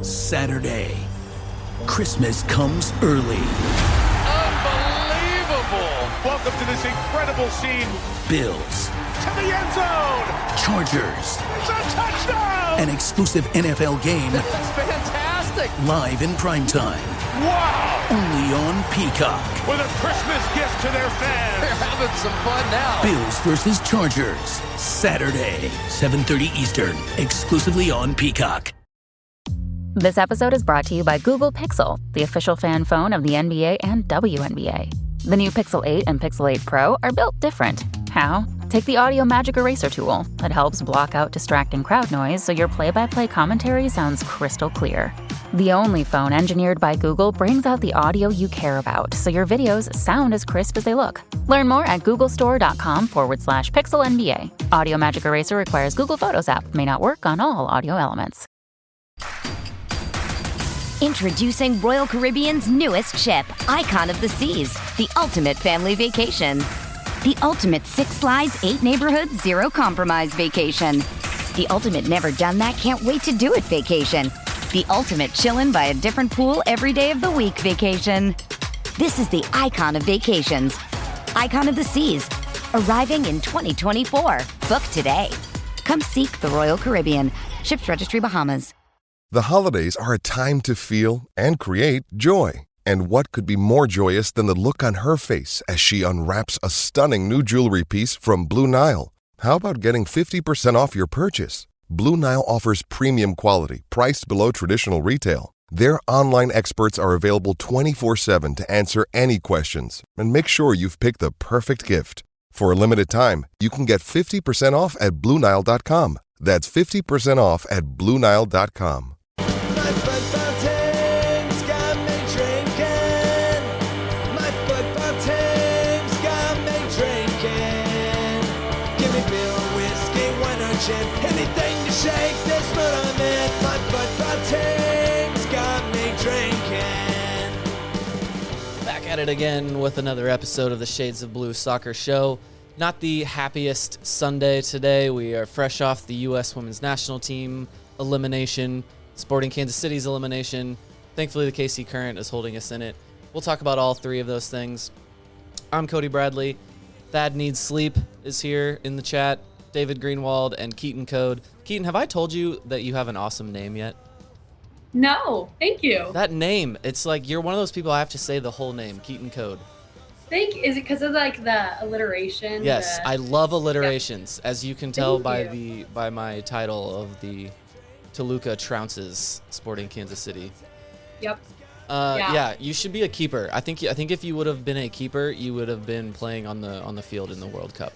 Saturday. Christmas comes early. Unbelievable! Welcome to this incredible scene. Bills. To the end zone! Chargers. It's a touchdown! An exclusive NFL game. That's fantastic! Live in primetime. Wow! Only on Peacock. With a Christmas gift to their fans. They're having some fun now. Bills versus Chargers. Saturday, 7:30 Eastern. Exclusively on Peacock. This episode is brought to you by Google Pixel, the official fan phone of the NBA and WNBA. The new Pixel 8 and Pixel 8 Pro are built different. How? Take the Audio Magic Eraser tool. It helps block out distracting crowd noise so your play-by-play commentary sounds crystal clear. The only phone engineered by Google brings out the audio you care about so your videos sound as crisp as they look. Learn more at googlestore.com/pixelnba. Audio Magic Eraser requires Google Photos app. May not work on all audio elements. Introducing Royal Caribbean's newest ship, Icon of the Seas, the ultimate family vacation. The ultimate 6 slides, 8 neighborhoods, 0 compromise vacation. The ultimate never done that, can't wait to do it vacation. The ultimate chillin' by a different pool every day of the week vacation. This is the Icon of Vacations. Icon of the Seas, arriving in 2024. Book today. Come seek the Royal Caribbean. Ships Registry, Bahamas. The holidays are a time to feel and create joy. And what could be more joyous than the look on her face as she unwraps a stunning new jewelry piece from Blue Nile? How about getting 50% off your purchase? Blue Nile offers premium quality, priced below traditional retail. Their online experts are available 24/7 to answer any questions and make sure you've picked the perfect gift. For a limited time, you can get 50% off at BlueNile.com. That's 50% off at BlueNile.com. Anything to shake this mood I'm in. My football team's got me drinking. Back at it again with another episode of the Shades of Blue Soccer Show. Not the happiest Sunday today. We are fresh off the U.S. Women's National Team elimination, Sporting Kansas City's elimination. Thankfully, the KC Current is holding us in it. We'll talk about all three of those things. I'm Cody Bradley. Thad Needs Sleep is here in the chat. David Greenwald and Keaton Code. Keaton, have I told you that you have an awesome name yet? No, thank you. That name, it's like you're one of those people I have to say the whole name, Keaton Code. Is it because of like the alliteration? Yes, I love alliterations, as you can tell Thank by my title of the Toluca Trounces Sporting Kansas City. Yep. Yeah, you should be a keeper. I think if you would have been a keeper, you would have been playing on the field in the World Cup.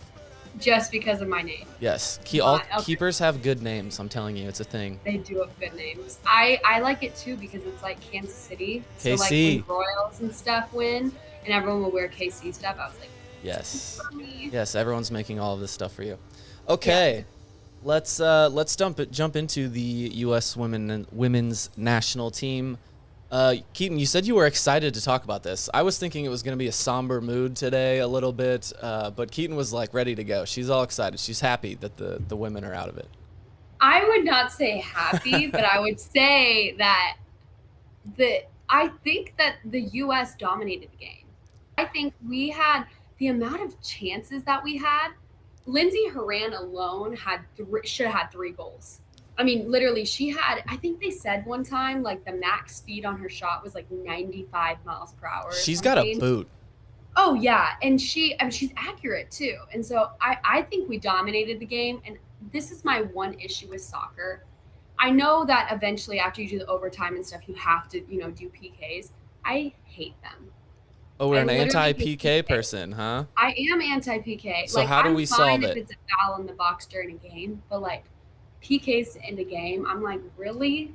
Just because of my name. Yes. Keepers have good names. I'm telling you, it's a thing. They do have good names. I like it too because it's like Kansas City. So like when Royals and stuff win and everyone will wear KC stuff, I was like, yes. It's for me. Yes, everyone's making all of this stuff for you. Okay. Yeah. Let's jump into the US women's national team. Keaton, you said you were excited to talk about this. I was thinking it was going to be a somber mood today a little bit, but Keaton was like ready to go. She's all excited. She's happy that the women are out of it. I would not say happy, but I would say that I think that the U.S. dominated the game. I think we had the amount of chances that we had. Lindsey Horan alone should have had 3 goals. I mean, literally, I think they said one time, like, the max speed on her shot was, like, 95 miles per hour. She's got a boot. Oh, yeah. And she's accurate, too. And so I think we dominated the game. And this is my one issue with soccer. I know that eventually, after you do the overtime and stuff, you have to, do PKs. I hate them. Oh, we're an anti-PK person, huh? I am anti-PK. So how do we solve it? If it's a foul in the box during a game, but, like, PKs to end a game, I'm like, really?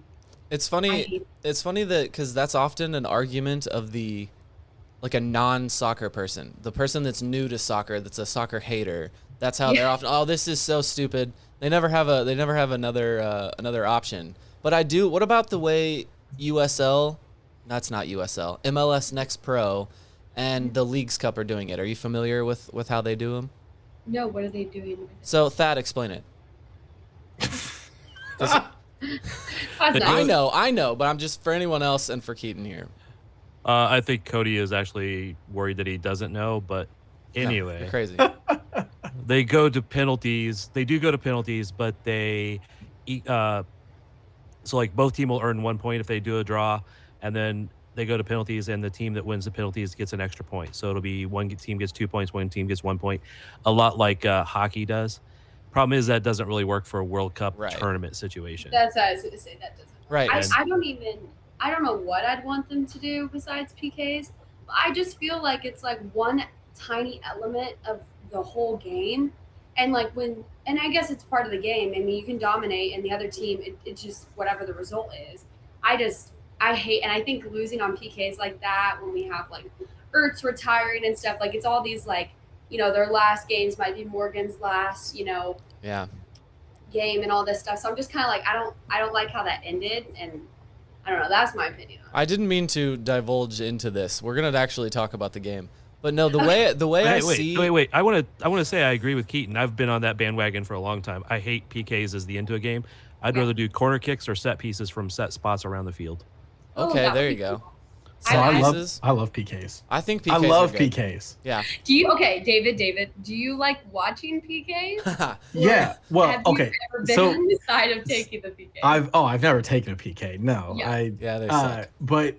It's funny that because that's often an argument of a non-soccer person, the person that's new to soccer, that's a soccer hater. That's how they're often. Oh, this is so stupid. They never have another option. But I do. What about the way USL? That's not USL. MLS Next Pro and the Leagues Cup are doing it. Are you familiar with how they do them? No. What are they doing? So Thad, explain it. I know, but I'm just for anyone else and for Keaton here. I think Cody is actually worried that he doesn't know, but anyway. You're crazy. They go to penalties. They do go to penalties, but they so like both team will earn 1 point if they do a draw, and then they go to penalties, and the team that wins the penalties gets an extra point. So it'll be one team gets 2 points, one team gets 1 point, a lot like hockey does. Problem is that doesn't really work for a World Cup tournament situation. That's what I was going to say. That doesn't work. Right. I don't know what I'd want them to do besides PKs. I just feel like it's like one tiny element of the whole game. And like and I guess it's part of the game. I mean, you can dominate and the other team, it's just whatever the result is. I hate, and I think losing on PKs like that when we have like Ertz retiring and stuff, like it's all these like, their last games might be Morgan's last, game and all this stuff. So I'm just kind of like, I don't like how that ended, and I don't know. That's my opinion. I didn't mean to divulge into this. We're gonna actually talk about the game, but no, the way Wait. I want to say I agree with Keaton. I've been on that bandwagon for a long time. I hate PKs as the end to a game. I'd rather do corner kicks or set pieces from set spots around the field. Okay, there you go. So I love PKs. I think PKs I love are good. PKs. Yeah. David, do you like watching PKs? Yeah. Well, have okay. you ever been on the side of taking the PK? I've never taken a PK. No. Yeah. They suck. But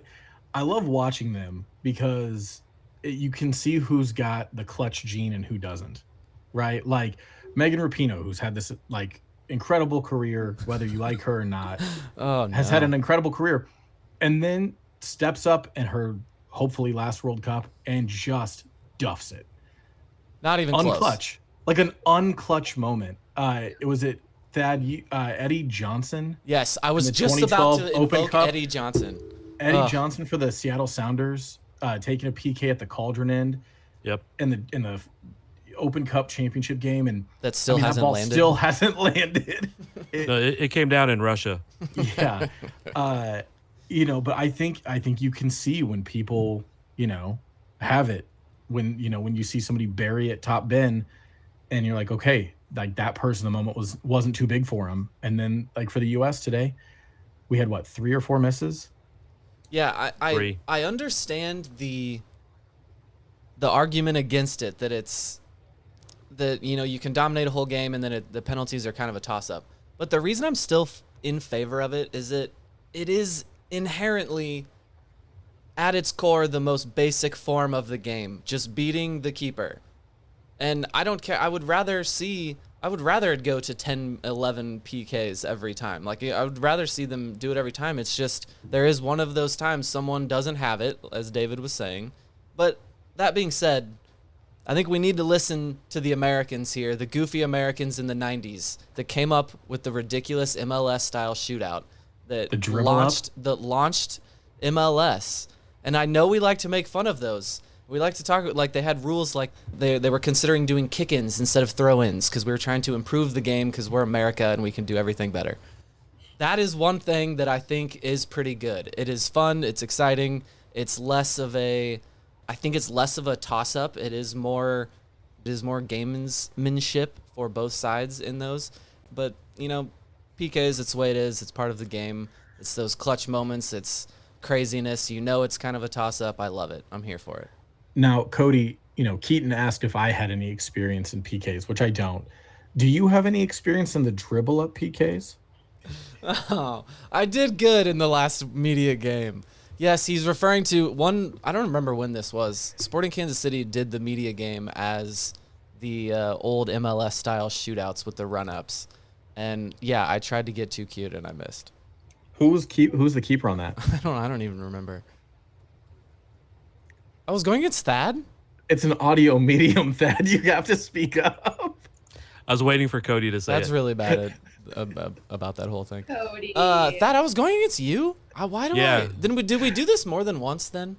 I love watching them because you can see who's got the clutch gene and who doesn't. Right? Like Megan Rapinoe, who's had this like incredible career, whether you like her or not, has had an incredible career, and then steps up in her hopefully last World Cup and just duffs it. Not even unclutch, close. Like an unclutch moment. It was Eddie Johnson. Yes, I was just about to invoke Eddie Johnson. Eddie Johnson for the Seattle Sounders, taking a PK at the Cauldron end. Yep. In the Open Cup championship game, and that hasn't landed. Still hasn't landed. It came down in Russia. Yeah. But I think you can see when people, have it, when you see somebody bury it top bin, and you're like, okay, like that person, the moment wasn't too big for him. And then like for the U.S. today, we had 3 or 4 misses. Yeah, I understand the argument against it, that it's that you can dominate a whole game and then the penalties are kind of a toss up. But the reason I'm still in favor of it is that it is inherently at its core the most basic form of the game, just beating the keeper. And I don't care. I would rather it go to 10, 11 PKs every time. Like I would rather see them do it every time. It's just there is one of those times someone doesn't have it, as David was saying. But that being said, I think we need to listen to the Americans here, the goofy Americans in the 90s that came up with the ridiculous MLS style shootout that launched MLS. And I know we like to make fun of those. We like to talk like they had rules like they were considering doing kick-ins instead of throw-ins because we were trying to improve the game because we're America and we can do everything better. That is one thing that I think is pretty good. It is fun. It's exciting. It's less of a toss-up. It is more gamesmanship for both sides in those. But, PKs, it's the way it is. It's part of the game. It's those clutch moments. It's craziness. It's kind of a toss-up. I love it. I'm here for it. Now, Cody, Keaton asked if I had any experience in PKs, which I don't. Do you have any experience in the dribble up PKs? Oh, I did good in the last media game. Yes, he's referring to one. I don't remember when this was. Sporting Kansas City did the media game as the old MLS style shootouts with the run-ups. And yeah, I tried to get too cute and I missed. Who's the keeper on that? I don't even remember. I was going against Thad? It's an audio medium, Thad. You have to speak up. I was waiting for Cody to say That's really bad about that whole thing. Cody. Thad, I was going against you? Why do I? Did we do this more than once then?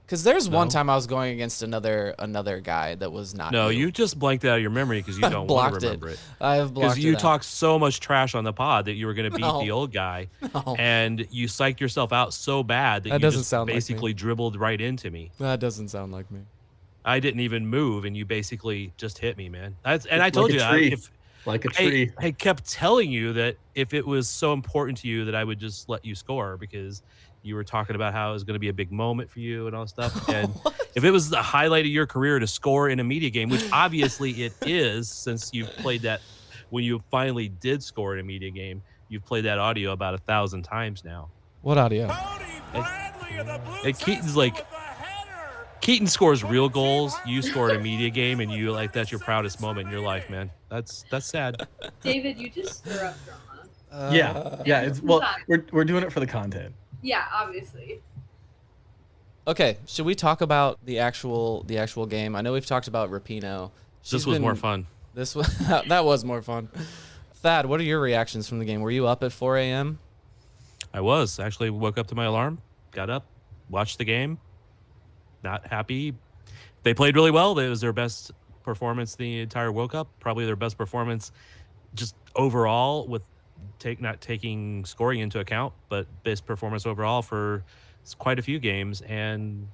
Because there's one time I was going against another guy that was not. No, you just blanked it out of your memory because you don't want to remember it. I have blocked it. Because you talked so much trash on the pod that you were going to beat the old guy, and you psyched yourself out so bad that you just basically dribbled right into me. That doesn't sound like me. I didn't even move, and you basically just hit me, man. I told you like a tree. I kept telling you that if it was so important to you that I would just let you score because you were talking about how it was going to be a big moment for you and all stuff. And if it was the highlight of your career to score in a media game, which obviously it is, since you've played that when you finally did score in a media game, you've played that audio about 1,000 times now. What audio? And Keaton's like, Keaton scores real goals. You score in a media game, and you like that's your proudest moment in your life, man. That's sad. David, you just stir up drama. Yeah. It's, well, we're doing it for the content. Yeah, obviously. Okay, should we talk about the actual game? I know we've talked about Rapinoe. This was more fun. This was that was more fun. Thad, what are your reactions from the game? Were you up at 4 a.m.? I was. Actually woke up to my alarm, got up, watched the game. Not happy. They played really well. It was their best performance the entire World Cup. Probably their best performance just overall with not taking scoring into account, but best performance overall for quite a few games.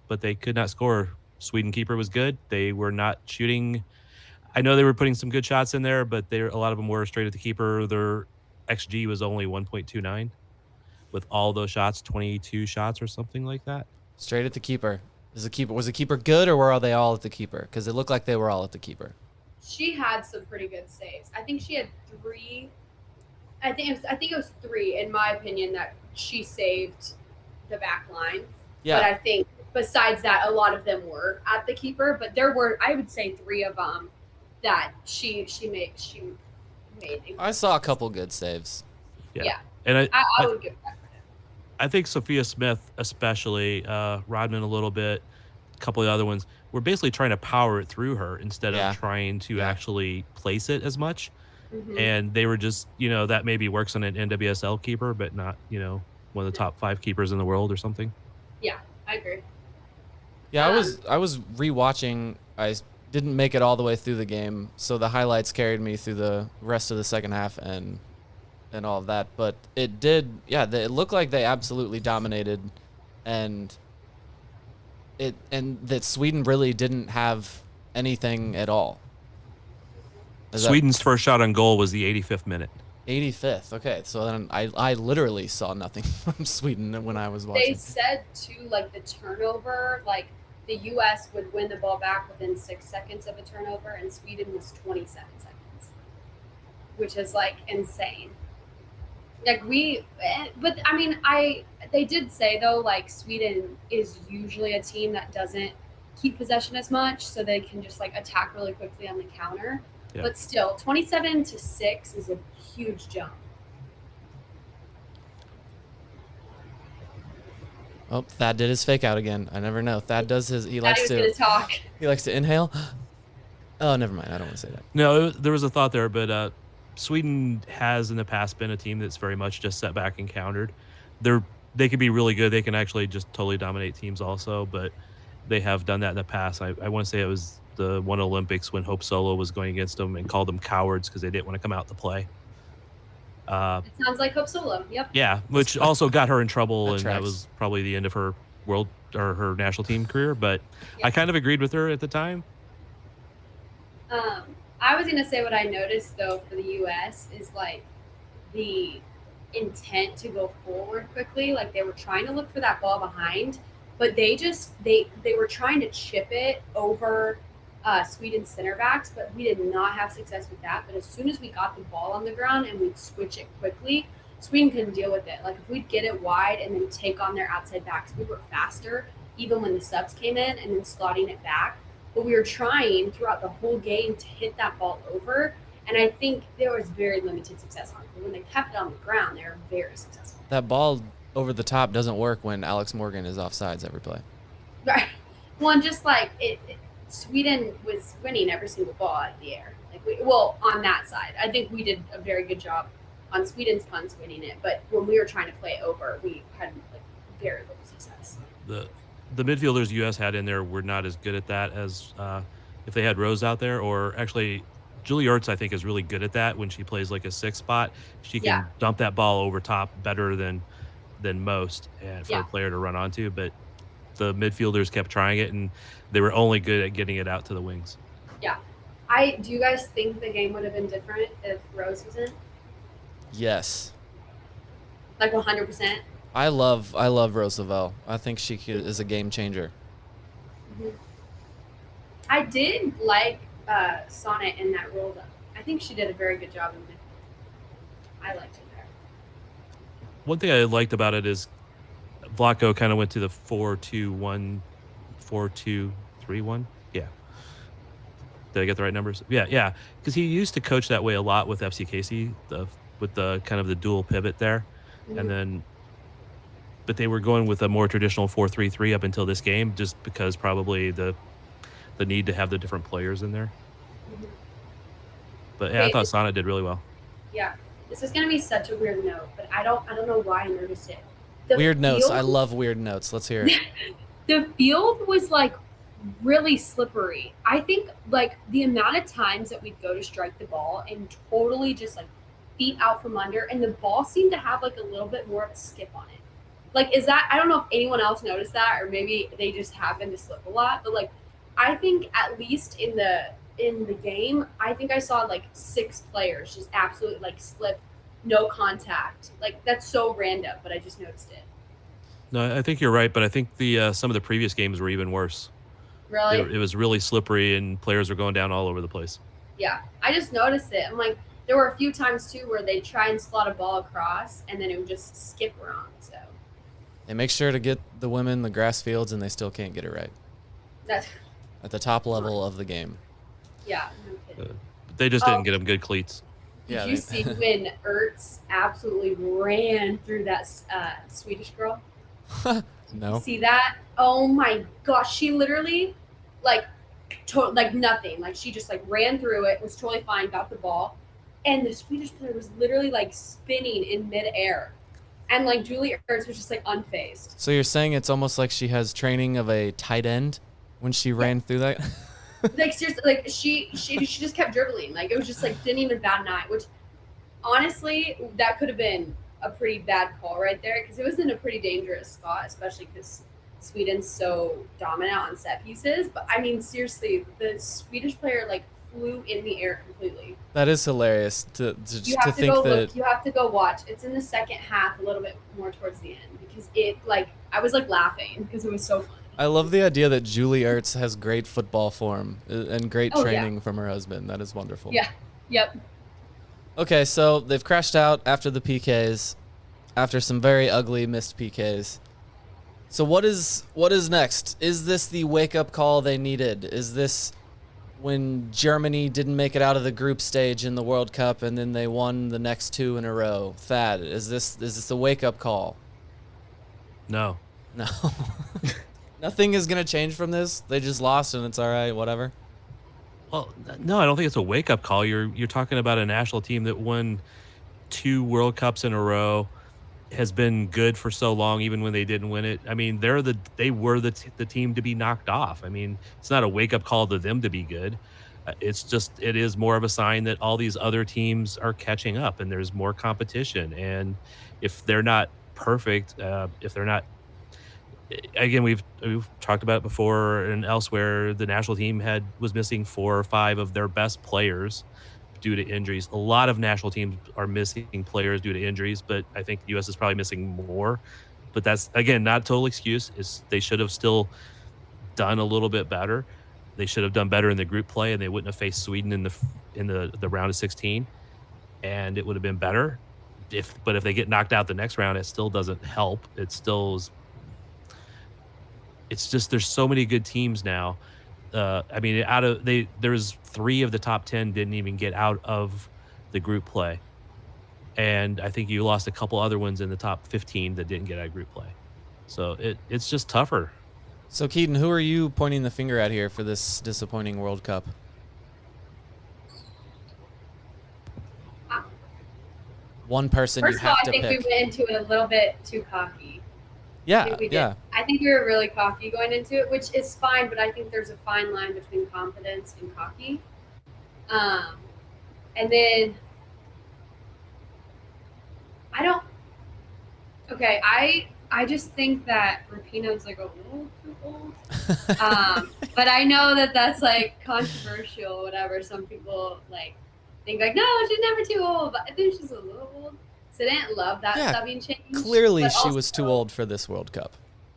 But they could not score. Sweden keeper was good. They were not shooting. I know they were putting some good shots in there, but a lot of them were straight at the keeper. Their XG was only 1.29 with all those shots, 22 shots or something like that. Straight at the keeper. Was the keeper good, or were they all at the keeper? Because it looked like they were all at the keeper. She had some pretty good saves. I think she had 3. I think it was 3, in my opinion, that she saved the back line. Yeah. But I think besides that, a lot of them were at the keeper. But there were, I would say, 3 of them that she made. I saw a couple good saves. Yeah. And I would give that. I think Sophia Smith, especially, Rodman a little bit, a couple of the other ones, were basically trying to power it through her instead of trying to actually place it as much. Mm-hmm. And they were just, that maybe works on an NWSL keeper, but not, one of the top 5 keepers in the world or something. Yeah, I agree. Yeah, I was rewatching. I didn't make it all the way through the game, so the highlights carried me through the rest of the second half and all of that, but it did, it looked like they absolutely dominated, and that Sweden really didn't have anything at all. Sweden's first shot on goal was the 85th minute. 85th, okay. So then I literally saw nothing from Sweden when I was watching. They said, too, like, the turnover, like, the U.S. would win the ball back within 6 seconds of a turnover, and Sweden was 27 seconds, which is, like, insane. Like they did say though, like Sweden is usually a team that doesn't keep possession as much, so they can just like attack really quickly on the counter. Yeah. But still, 27-6 is a huge jump. Oh, Thad did his fake out again. I never know. Thad does his. He likes to talk. He likes to inhale. Oh, never mind. I don't want to say that. No, there was a thought there, but. Sweden has in the past been a team that's very much just set back and countered. They could be really good. They can actually just totally dominate teams also, but they have done that in the past. I want to say it was the one Olympics when Hope Solo was going against them and called them cowards because they didn't want to come out to play. It sounds like Hope Solo. Yep. Yeah, which also got her in trouble, and that was probably the end of her world or her national team career. But I kind of agreed with her at the time. I was going to say what I noticed, though, for the U.S. is, like, the intent to go forward quickly. Like, they were trying to look for that ball behind, but they were trying to chip it over Sweden's center backs, but we did not have success with that. But as soon as we got the ball on the ground and we'd switch it quickly, Sweden couldn't deal with it. Like, if we'd get it wide and then take on their outside backs, we were faster, even when the subs came in, and then slotting it back. But we were trying throughout the whole game to hit that ball over, and I think there was very limited success on it. But when they kept it on the ground, they were very successful. That ball over the top doesn't work when Alex Morgan is offsides every play. Right. Well, and just like Sweden was winning every single ball out of the air. On that side, I think we did a very good job on Sweden's punts winning it. But when we were trying to play it over, we had very little success. The midfielders U.S. had in there were not as good at that as if they had Rose out there. Or actually, Julie Ertz, I think, is really good at that when she plays like a 6 spot. She can dump that ball over top better than most and for a player to run onto. But the midfielders kept trying it, and they were only good at getting it out to the wings. Yeah, Do you guys think the game would have been different if Rose was in? Yes. Like 100%? I love Roosevelt. I think she is a game changer. Mm-hmm. I did like Sonnet in that role, though. I think she did a very good job in midfield. I liked her there. One thing I liked about it is Vlatko kind of went to the 4-2-1, 4-2-3-1. Yeah. Did I get the right numbers? Yeah. Because he used to coach that way a lot with FC Casey, with the kind of the dual pivot there. Mm-hmm. And then, but they were going with a more traditional 4-3-3 up until this game, just because probably the need to have the different players in there. Mm-hmm. But yeah, I thought Sonnet did really well. Yeah. This is going to be such a weird note, but I don't know why I noticed it. Weird notes. I love weird notes. Let's hear it. The field was like really slippery. I think like the amount of times that we'd go to strike the ball and totally just like feet out from under, and the ball seemed to have like a little bit more of a skip on it. Like, is that, I don't know if anyone else noticed that, or maybe they just happen to slip a lot, but like I think at least in the game, I think I saw like 6 players just absolutely like slip, no contact. Like, that's so random, but I just noticed it. No, I think you're right, but I think some of the previous games were even worse. Really? It was really slippery, and players were going down all over the place. Yeah, I just noticed it. I'm like, there were a few times too where they try and slot a ball across, and then it would just skip wrong. So they make sure to get the women the grass fields, and they still can't get it right. That's at the top level of the game. Yeah, no kidding. They just didn't get them good cleats. Did you see when Ertz absolutely ran through that Swedish girl? No. See that? Oh my gosh, she literally like nothing. Like, she just like ran through it, was totally fine, got the ball, and the Swedish player was literally like spinning in midair, and like Julie Ertz was just like unfazed. So you're saying it's almost like she has training of a tight end when she ran through that? Like, seriously, like she just kept dribbling. Like, it was just like, didn't even bat an eye, which honestly, that could have been a pretty bad call right there, because it was in a pretty dangerous spot, especially because Sweden's so dominant on set pieces. But I mean, seriously, the Swedish player like flew in the air completely. That is hilarious to think that. You have to go watch. It's in the second half, a little bit more towards the end, because it like I was like laughing because it was so funny. I love the idea that Julie Ertz has great football form and great training from her husband. That is wonderful. Yeah. Yep. Okay, so they've crashed out after the PKs, after some very ugly missed PKs. So what is next? Is this the wake-up call they needed? Is this when Germany didn't make it out of the group stage in the World Cup and then they won the next 2 in a row? Thad, is this a wake-up call? No. Nothing is going to change from this? They just lost and it's all right, whatever? Well, no, I don't think it's a wake-up call. You're talking about a national team that won 2 World Cups in a row, has been good for so long, even when they didn't win it. I mean, they were the team to be knocked off. I mean, it's not a wake-up call to them to be good. It is more of a sign that all these other teams are catching up and there's more competition. And if they're not perfect, if they're not, again, we've talked about it before and elsewhere, the national team was missing 4 or 5 of their best players due to injuries. A lot of national teams are missing players due to injuries, but I think the U.S. is probably missing more. But that's, again, not a total excuse. They should have still done a little bit better. They should have done better in the group play, and they wouldn't have faced Sweden in the round of 16, and it would have been better. But if they get knocked out the next round, it still doesn't help. It's just there's so many good teams now. I mean, there's 3 of the top 10 didn't even get out of the group play, and I think you lost a couple other ones in the top 15 that didn't get out of group play. So it's just tougher. So Keaton, who are you pointing the finger at here for this disappointing World Cup? One person you have to pick. First of all, I think we went into it a little bit too cocky. Yeah, I think we did. yeah. I think we were really cocky going into it, which is fine, but I think there's a fine line between confidence and cocky. And then I I just think that Rapinoe's like a little too old. But I know that that's like controversial or whatever. Some people like think like, no, she's never too old. But I think she's a little old. So I didn't love that subbing change. Clearly, she was too old for this World Cup.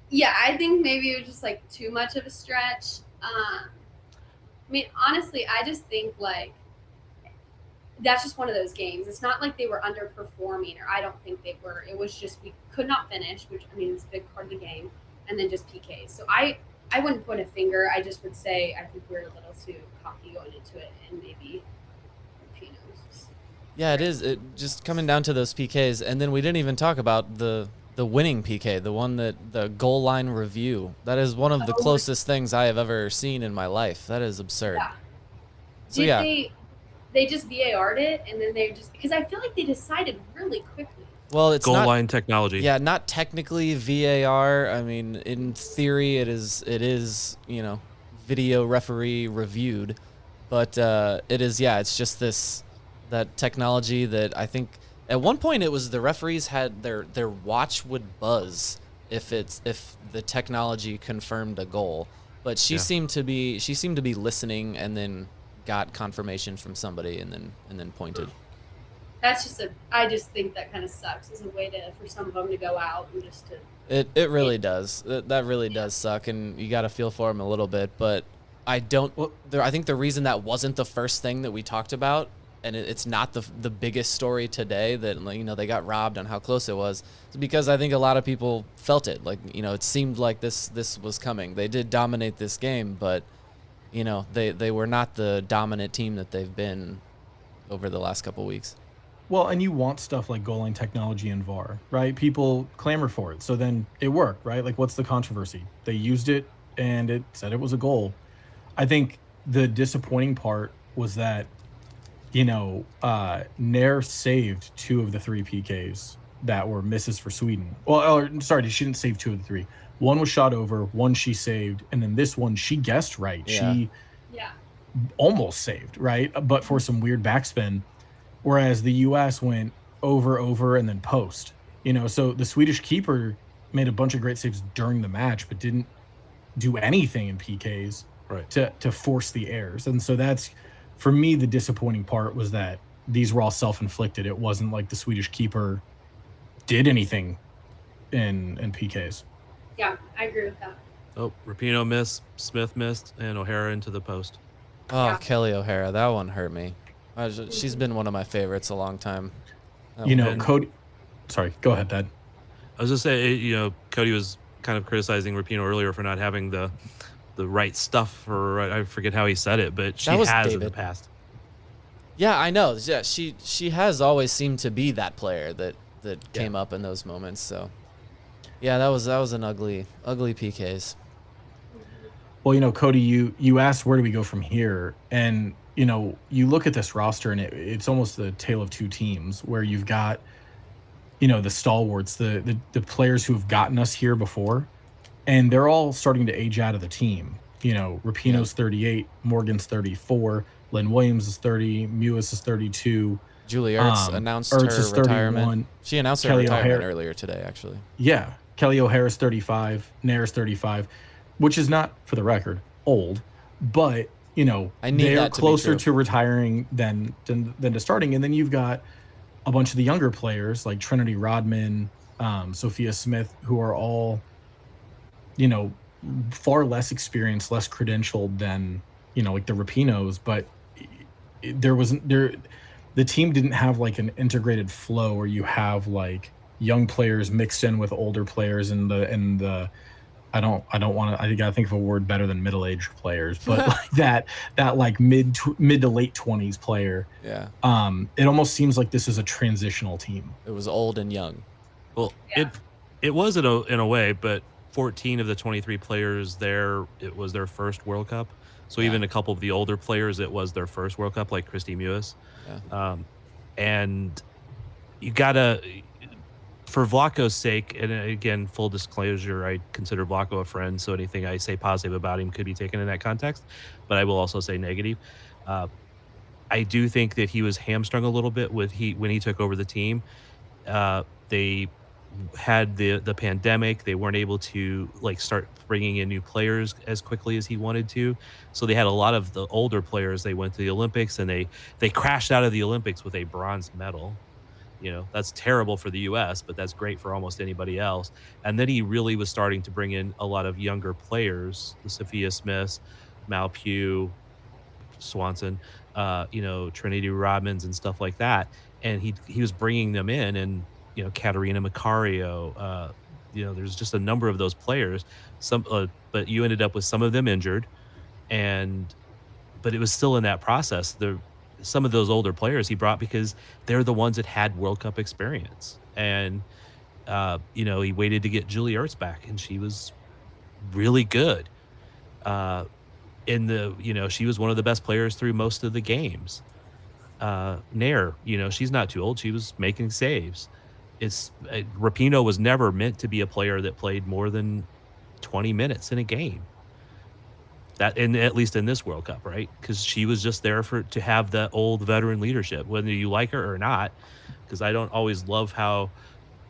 Yeah, I think maybe it was just like too much of a stretch. I mean, honestly, I just think like that's just one of those games. It's not like they were underperforming, or I don't think they were. It was just we could not finish, which I mean, it's a big part of the game, and then just PKs. So I wouldn't put a finger. I just would say I think we're a little too cocky going into it, and maybe Rapinoe's. Yeah, it is. It just coming down to those PKs, and then we didn't even talk about the winning PK, the one that the goal line review. That is one of the closest things I have ever seen in my life. That is absurd. Yeah. So They just VAR'd it, and then they just because I feel like they decided really quickly. Well, it's goal not, line technology. Yeah, not technically VAR. I mean, in theory, it is video referee reviewed, but it is it's just that technology that I think at one point it was the referees had their watch would buzz if the technology confirmed a goal, but she seemed to be listening and then got confirmation from somebody and then pointed. That's just I just think that kind of sucks as a way for some of them to go out and just to. It really does. That really does suck, and you got to feel for them a little bit. But I don't. I think the reason that wasn't the first thing that we talked about, and it's not the biggest story today that they got robbed on how close it was, is because I think a lot of people felt it. Like it seemed like this was coming. They did dominate this game, but they were not the dominant team that they've been over the last couple weeks. Well, and you want stuff like goal line technology and VAR, right? People clamor for it. So then it worked, right? Like, what's the controversy? They used it and it said it was a goal. I think the disappointing part was that, Nair saved 2 of the 3 PKs that were misses for Sweden. Well, sorry, she didn't save 2 of the 3. One was shot over, one she saved, and then this one she guessed right. Yeah. She almost saved, right? But for some weird backspin. Whereas the U.S. went over, and then post. So the Swedish keeper made a bunch of great saves during the match, but didn't do anything in PKs to force the errors. And so that's, for me, the disappointing part was that these were all self-inflicted. It wasn't like the Swedish keeper did anything in PKs. Yeah, I agree with that. Oh, Rapinoe missed, Smith missed, and O'Hara into the post. Oh, Kelly O'Hara, that one hurt me. She's been one of my favorites a long time. Cody. Sorry, go ahead, Dad. I was just saying, Cody was kind of criticizing Rapinoe earlier for not having the right stuff, or I forget how he said it, but she has David. In the past. Yeah, I know. Yeah, she has always seemed to be that player that came up in those moments. So, yeah, that was an ugly PKs. Well, Cody, you asked where do we go from here, and you look at this roster and it's almost the tale of two teams where you've got, the stalwarts, the players who have gotten us here before, and they're all starting to age out of the team. Rapinoe's 38, Morgan's 34, Lynn Williams is 30, Mewis is 32. Julie Ertz announced Ertz her retirement. She announced her retirement earlier today, actually. Yeah. Kelly O'Hara's 35, Nair's 35, which is not, for the record, old, but they're closer to retiring than to starting. And then you've got a bunch of the younger players like Trinity Rodman, Sophia Smith, who are all, far less experienced, less credentialed than, like the Rapinoes. But the team didn't have like an integrated flow where you have like young players mixed in with older players and the I don't want to. I gotta think of a word better than middle-aged players, but like that like mid to late 20s player. Yeah. It almost seems like this is a transitional team. It was old and young. Well, it was in a way, but 14 of the 23 players there, it was their first World Cup. So even a couple of the older players, it was their first World Cup, like Christy Mewis. Yeah. And you gotta. For Vlatko's sake, and again, full disclosure, I consider Vlatko a friend, so anything I say positive about him could be taken in that context, but I will also say negative. I do think that he was hamstrung a little bit when he took over the team. They had the pandemic. They weren't able to like start bringing in new players as quickly as he wanted to. So they had a lot of the older players. They went to the Olympics and they crashed out of the Olympics with a bronze medal. You know, that's terrible for the U.S., but that's great for almost anybody else. And then he really was starting to bring in a lot of younger players, the Sophia Smiths, Mal Pugh, Swanson, Trinity Rodmans and stuff like that. And he was bringing them in, and Katerina Macario, there's just a number of those players. But you ended up with some of them injured, but it was still in that process. Some of those older players he brought because they're the ones that had World Cup experience. And, he waited to get Julie Ertz back, and she was really good. She was one of the best players through most of the games. Nair, she's not too old. She was making saves. Rapinoe was never meant to be a player that played more than 20 minutes in a game. At least in this World Cup, right? Because she was just there to have that old veteran leadership, whether you like her or not. Because I don't always love how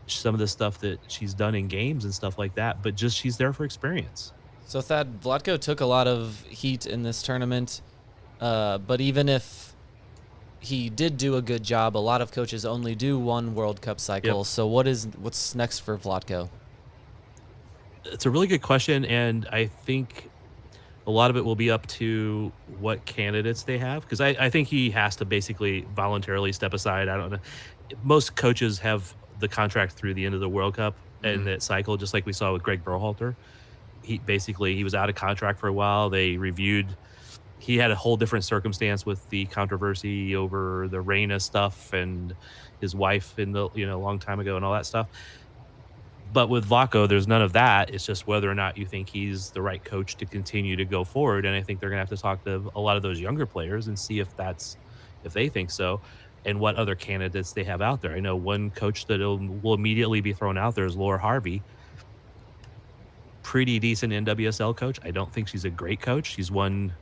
some of the stuff that she's done in games and stuff like that, but just she's there for experience. So Thad, Vlatko took a lot of heat in this tournament, but even if he did do a good job, a lot of coaches only do one World Cup cycle. Yep. So what's next for Vlatko? It's a really good question, and I think a lot of it will be up to what candidates they have, because I think he has to basically voluntarily step aside. I don't know. Most coaches have the contract through the end of the World Cup and that cycle, just like we saw with Greg Berhalter. He was out of contract for a while. They reviewed. He had a whole different circumstance with the controversy over the Reina stuff and his wife a long time ago and all that stuff. But with Vlatko, there's none of that. It's just whether or not you think he's the right coach to continue to go forward. And I think they're going to have to talk to a lot of those younger players and see if they think so, and what other candidates they have out there. I know one coach that will immediately be thrown out there is Laura Harvey. Pretty decent NWSL coach. I don't think she's a great coach. She's won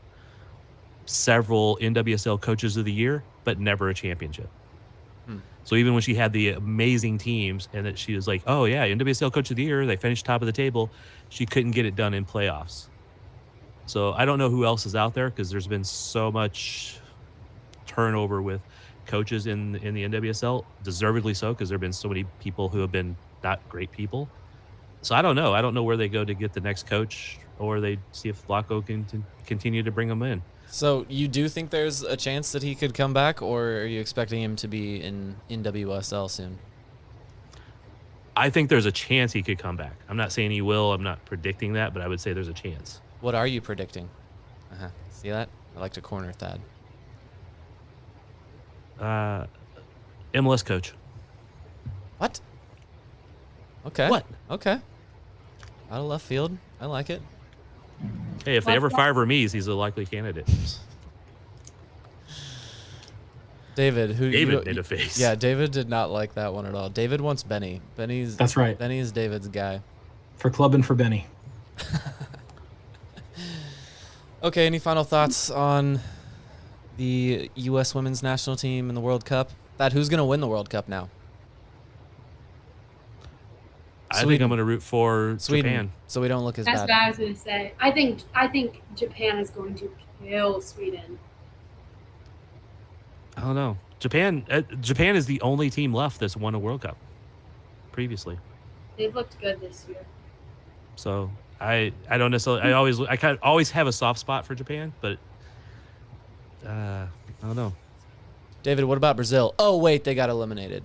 several NWSL Coaches of the Year, but never a championship. So even when she had the amazing teams and that she was like, oh yeah, NWSL Coach of the Year, they finished top of the table, she couldn't get it done in playoffs. So I don't know who else is out there, because there's been so much turnover with coaches in the NWSL, deservedly so, because there have been so many people who have been not great people. So I don't know. I don't know where they go to get the next coach, or they see if Vlatko can continue to bring them in. So you do think there's a chance that he could come back, or are you expecting him to be in NWSL soon? I think there's a chance he could come back. I'm not saying he will. I'm not predicting that, but I would say there's a chance. What are you predicting? See that? I like to corner Thad. MLS coach. What? Okay. What? Okay. Out of left field. I like it. Hey, if they ever fire Vermees, he's a likely candidate. David made a face. Yeah, David did not like that one at all. David wants Benny. That's right. Benny is David's guy. For Club and for Benny. Okay, any final thoughts on the U.S. women's national team in the World Cup? Who's going to win the World Cup now? I think I'm going to root for Sweden, Japan. so we don't look as That's bad. what I was going to say. I think Japan is going to kill Sweden. I don't know. Japan is the only team left that's won a World Cup previously. They've looked good this year. So I don't necessarily. I kind of always have a soft spot for Japan, but I don't know. David, what about Brazil? Oh wait, they got eliminated.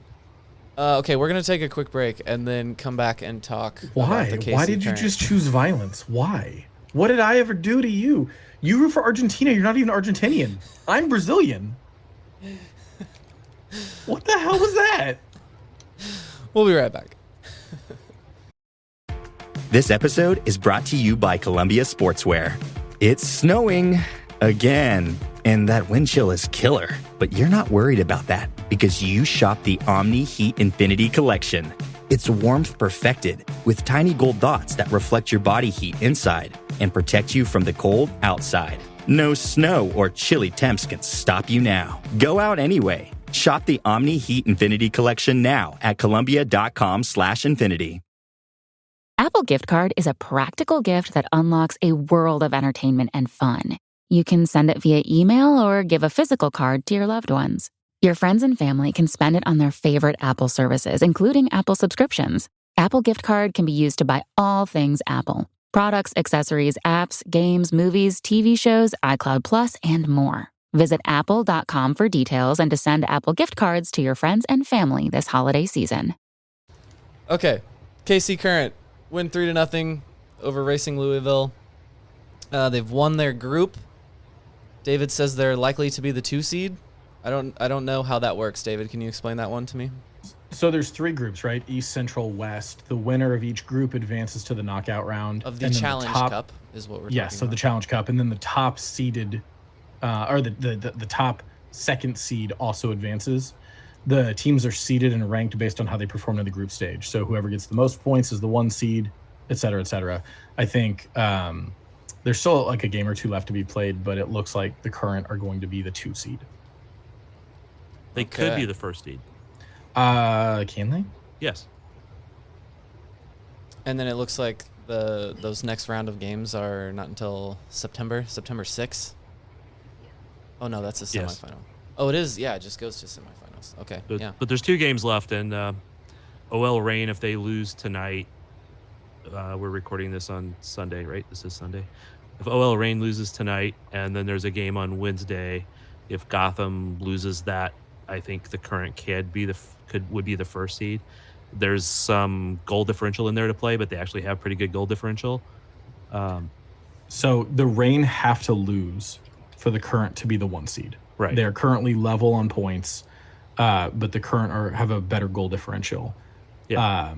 Okay, we're going to take a quick break and then come back and talk about the KC Why did you just choose violence? Why? What did I ever do to you? You root for Argentina. You're not even Argentinian. I'm Brazilian. What the hell was that? We'll be right back. This episode is brought to you by Columbia Sportswear. It's snowing again, and that wind chill is killer. But you're not worried about that because you shop the Omni Heat Infinity Collection. It's warmth perfected with tiny gold dots that reflect your body heat inside and protect you from the cold outside. No snow or chilly temps can stop you now. Go out anyway. Shop the Omni Heat Infinity Collection now at Columbia.com/infinity. Apple Gift Card is a practical gift that unlocks a world of entertainment and fun. You can send it via email or give a physical card to your loved ones. Your friends and family can spend it on their favorite Apple services, including Apple subscriptions. Apple Gift Card can be used to buy all things Apple. Products, accessories, apps, games, movies, TV shows, iCloud Plus, and more. Visit apple.com for details and to send Apple Gift Cards to your friends and family this holiday season. Okay, KC Current win 3-0 over Racing Louisville. They've won their group. David says they're likely to be the 2 seed. I don't know how that works. David, can you explain that one to me? So there's 3 groups, right? East, Central, West. The winner of each group advances to the knockout round Of the Challenge Cup is what we're talking about. Yes, so the Challenge Cup, and then the top seeded, or the top second seed also advances. The teams are seeded and ranked based on how they perform in the group stage. So whoever gets the most points is the 1 seed, et cetera, et cetera. I think there's still like a game or 2 left to be played, but it looks like the Current are going to be the 2 seed. They could be the 1st seed. Can they? Yes. And then it looks like those next round of games are not until September 6th. Oh no, that's a semifinal. Yes. Oh, it is. Yeah, it just goes to semifinals. Okay. But there's 2 games left, and OL Reign, if they lose tonight, we're recording this on Sunday, right? This is Sunday. If OL Reign loses tonight, and then there's a game on Wednesday, if Gotham loses that, I think the Current would be the 1st seed. There's some goal differential in there to play, but they actually have pretty good goal differential. So the Reign have to lose for the Current to be the 1 seed. Right. They're currently level on points, but the Current have a better goal differential. Yeah.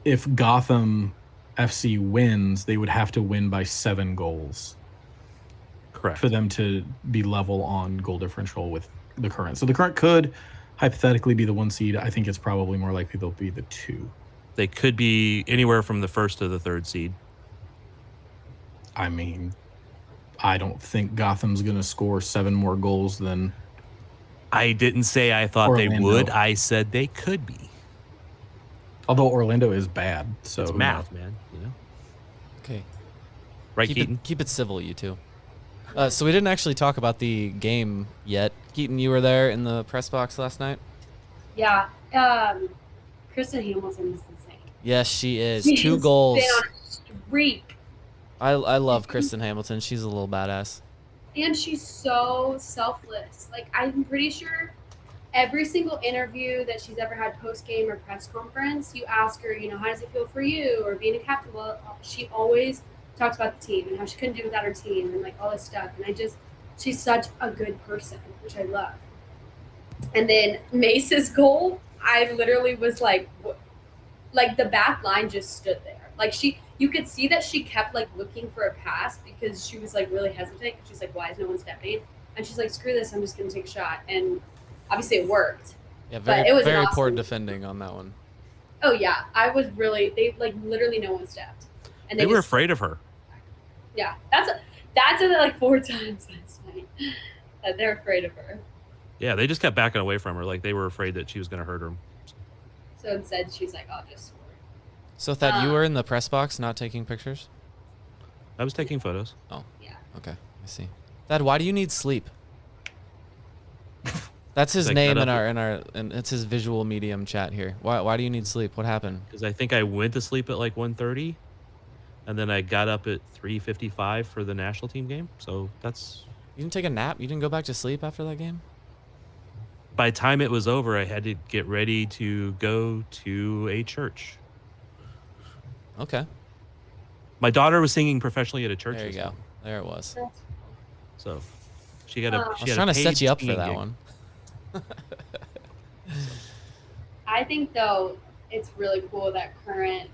If Gotham FC wins, they would have to win by 7 goals. Correct. For them to be level on goal differential with the Current. So the Current could hypothetically be the 1 seed. I think it's probably more likely they'll be the 2. They could be anywhere from the 1st to the 3rd seed. I mean, I don't think Gotham's going to score 7 more goals than I didn't say I thought Orlando. they would. I said they could be. Although Orlando is bad, so It's math, man. You know. Okay. Right, Keaton? Keep it civil, you two. So we didn't actually talk about the game yet. Keaton, you were there in the press box last night? Yeah. Kristen Hamilton is insane. Yes, she is. She's 2 goals. been on a streak. I love Kristen Hamilton. She's a little badass. And she's so selfless. Like, I'm pretty sure every single interview that she's ever had post-game or press conference, you ask her, how does it feel for you or being a captain? Well, she always talks about the team and how she couldn't do without her team and, like, all this stuff. And she's such a good person, which I love. And then Mace's goal, I literally was like, like the back line just stood there. Like you could see that she kept like looking for a pass because she was like really hesitant. She's like, why is no one stepping? And she's like, screw this, I'm just going to take a shot. And obviously it worked. Yeah, but it was very awesome. poor defending on that one. Oh yeah, they like literally no one stepped. And They were afraid of her. Yeah, that's like 4 times last night that they're afraid of her. Yeah, they just kept backing away from her. Like they were afraid that she was going to hurt them. So instead, she's like, I'll just score. So Thad, you were in the press box not taking pictures? I was taking photos. Oh. Yeah. Okay, I see. Thad, why do you need sleep? That's his Like, name and it's his visual medium chat here. Why do you need sleep? What happened? Because I think I went to sleep at like 1:30, and then I got up at 3:55 for the national team game. So that's. You didn't take a nap? You didn't go back to sleep after that game? By the time it was over, I had to get ready to go to a church. Okay. My daughter was singing professionally at a church. There you go. There it was. So she had a. I was trying to set you up for that one. I think though it's really cool that Current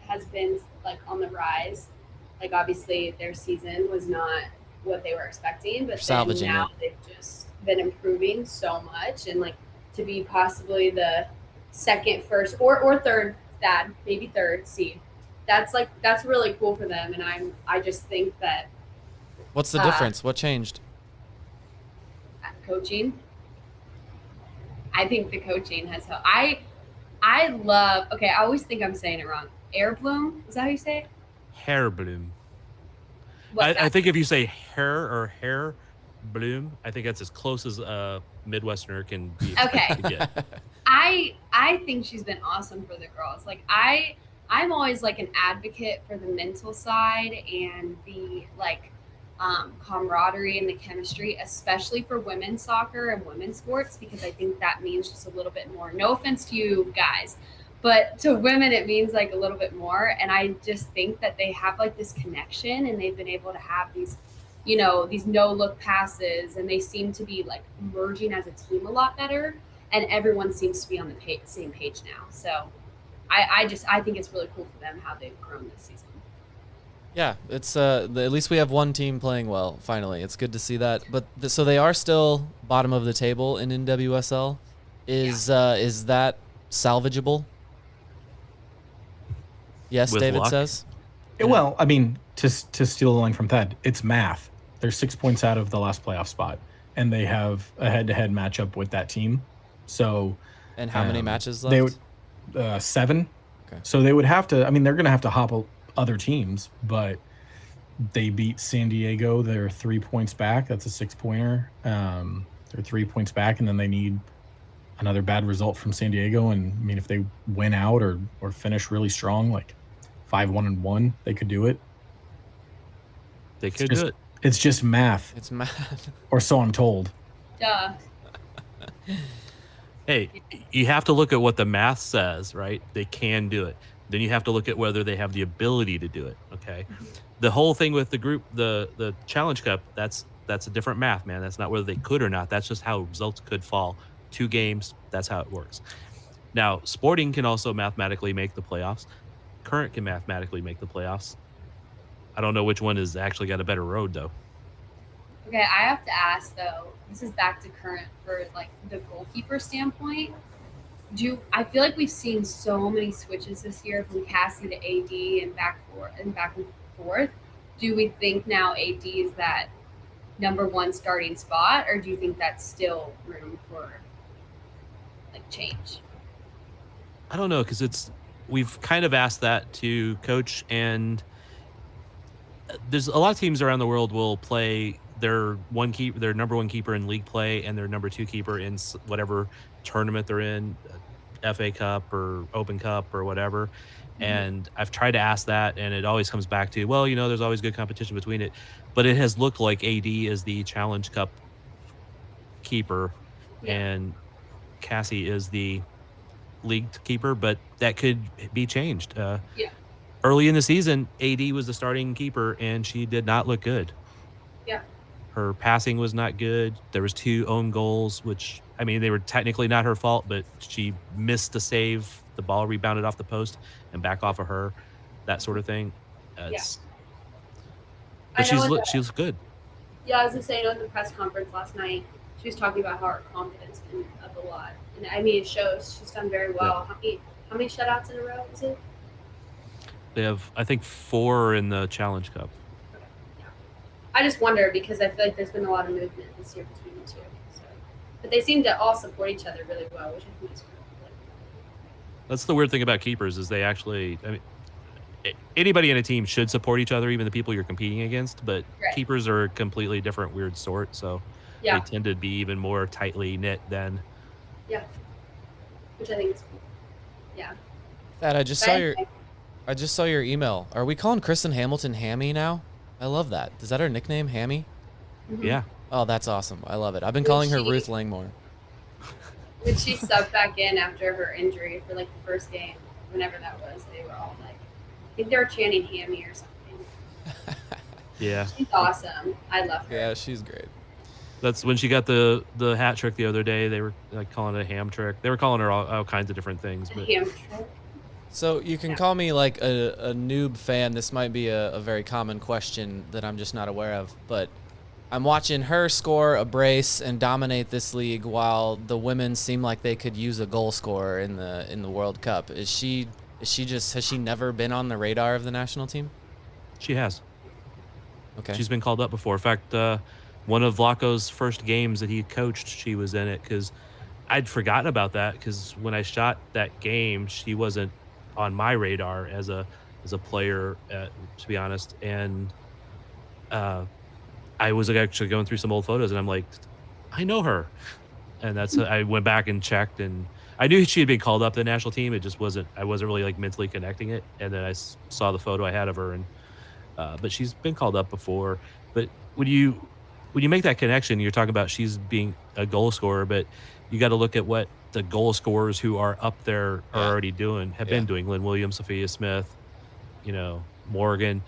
has been like on the rise. Like obviously their season was not what they were expecting, but salvaging now it. they've just been improving so much, and like to be possibly the second, first, or third, maybe 3rd seed. That's really cool for them, and I just think that. What's the difference? What changed? Coaching. I think the coaching has helped. I love. Okay, I always think I'm saying it wrong. Airbloom, is that how you say it? Hair bloom. I think if you say hair bloom, I think that's as close as a Midwesterner can be. Okay. To get. I think she's been awesome for the girls. Like I'm always like an advocate for the mental side and the like camaraderie and the chemistry, especially for women's soccer and women's sports, because I think that means just a little bit more. No offense to you guys, but to women it means like a little bit more. And I just think that they have like this connection, and they've been able to have these, you know, these no look passes, and they seem to be like merging as a team a lot better, and everyone seems to be on the same page now. So I think it's really cool for them how they've grown this season. Yeah, it's at least we have one team playing well. Finally, it's good to see that. But so they are still bottom of the table in NWSL. Is that salvageable? Yes, With David luck? says. Well, I mean, to steal a line from Ted, it's math. They're 6 points out of the last playoff spot, and they have a head-to-head matchup with that team. So, and how many matches left? They would 7. Okay. So they would have to. I mean, they're going to have to hop other teams, but they beat San Diego. They're 3 points back. That's a 6-pointer. They're 3 points back, and then they need another bad result from San Diego. And I mean, if they win out or finish really strong, like 5-1-1, they could do it. They could do it. It's just math. It's math. Or so I'm told. Duh. Hey, you have to look at what the math says, right? They can do it. Then you have to look at whether they have the ability to do it. Okay. The whole thing with the group, the Challenge Cup, that's a different math, man. That's not whether they could or not. That's just how results could fall. 2 games, that's how it works. Now, Sporting can also mathematically make the playoffs. Current can mathematically make the playoffs. I don't know which one has actually got a better road, though. Okay, I have to ask though. This is back to Current for like the goalkeeper standpoint. I feel like we've seen so many switches this year from Cassie to AD and back and forth. Do we think now AD is that number 1 starting spot, or do you think that's still room for like change? I don't know, because we've kind of asked that to coach, and there's a lot of teams around the world will play their number 1 keeper in league play and their number 2 keeper in whatever tournament they're in, FA Cup or Open Cup or whatever. Mm-hmm. And I've tried to ask that, and it always comes back to, well, you know, there's always good competition between it. But it has looked like AD is the Challenge Cup keeper, and Cassie is the league keeper, but that could be changed. Early in the season, AD was the starting keeper, and she did not look good. Yeah. Her passing was not good. There was 2 own goals, which, I mean, they were technically not her fault, but she missed a save. The ball rebounded off the post and back off of her, that sort of thing. But she's good. Yeah, I was going to say, in the press conference last night, she was talking about how her confidence been up a lot. And I mean, it shows. She's done very well. Yeah. How many shutouts in a row is it? They have, I think, 4 in the Challenge Cup. Okay. Yeah. I just wonder, because I feel like there's been a lot of movement this year between the 2. So. But they seem to all support each other really well, which I think is cool. That's the weird thing about keepers, is they actually, I mean, anybody in a team should support each other, even the people you're competing against, but keepers are a completely different weird sort, so they tend to be even more tightly knit than. Yeah. Which I think is cool. Yeah. Thad, I just saw your email. Are we calling Kristen Hamilton Hammy now? I love that. Is that her nickname, Hammy? Mm-hmm. Yeah. Oh, that's awesome. I love it. I've been calling her Ruth Langmore. When she subbed back in after her injury for like the first game, whenever that was, they were all like, I think they were chanting Hammy or something. Yeah. She's awesome. I love her. Yeah, she's great. That's when she got the hat trick the other day. They were like calling it a ham trick. They were calling her all kinds of different things. But. Ham trick. So you can call me like a noob fan. This might be a very common question that I'm just not aware of, but I'm watching her score a brace and dominate this league while the women seem like they could use a goal scorer in the World Cup. Has she never been on the radar of the national team? She has. Okay. She's been called up before. In fact, one of Vlatko's first games that he coached, she was in it, because I'd forgotten about that because when I shot that game, she wasn't on my radar as a player, to be honest. And I was actually going through some old photos, and I'm like, I know her. And I went back and checked, and I knew she had been called up to the national team. It just I wasn't really like mentally connecting it. And then I saw the photo I had of her, and but she's been called up before. But when you make that connection, you're talking about she's being a goal scorer, but you got to look at what the goal scorers who are up there are already have been doing. Lynn Williams, Sophia Smith, Morgan.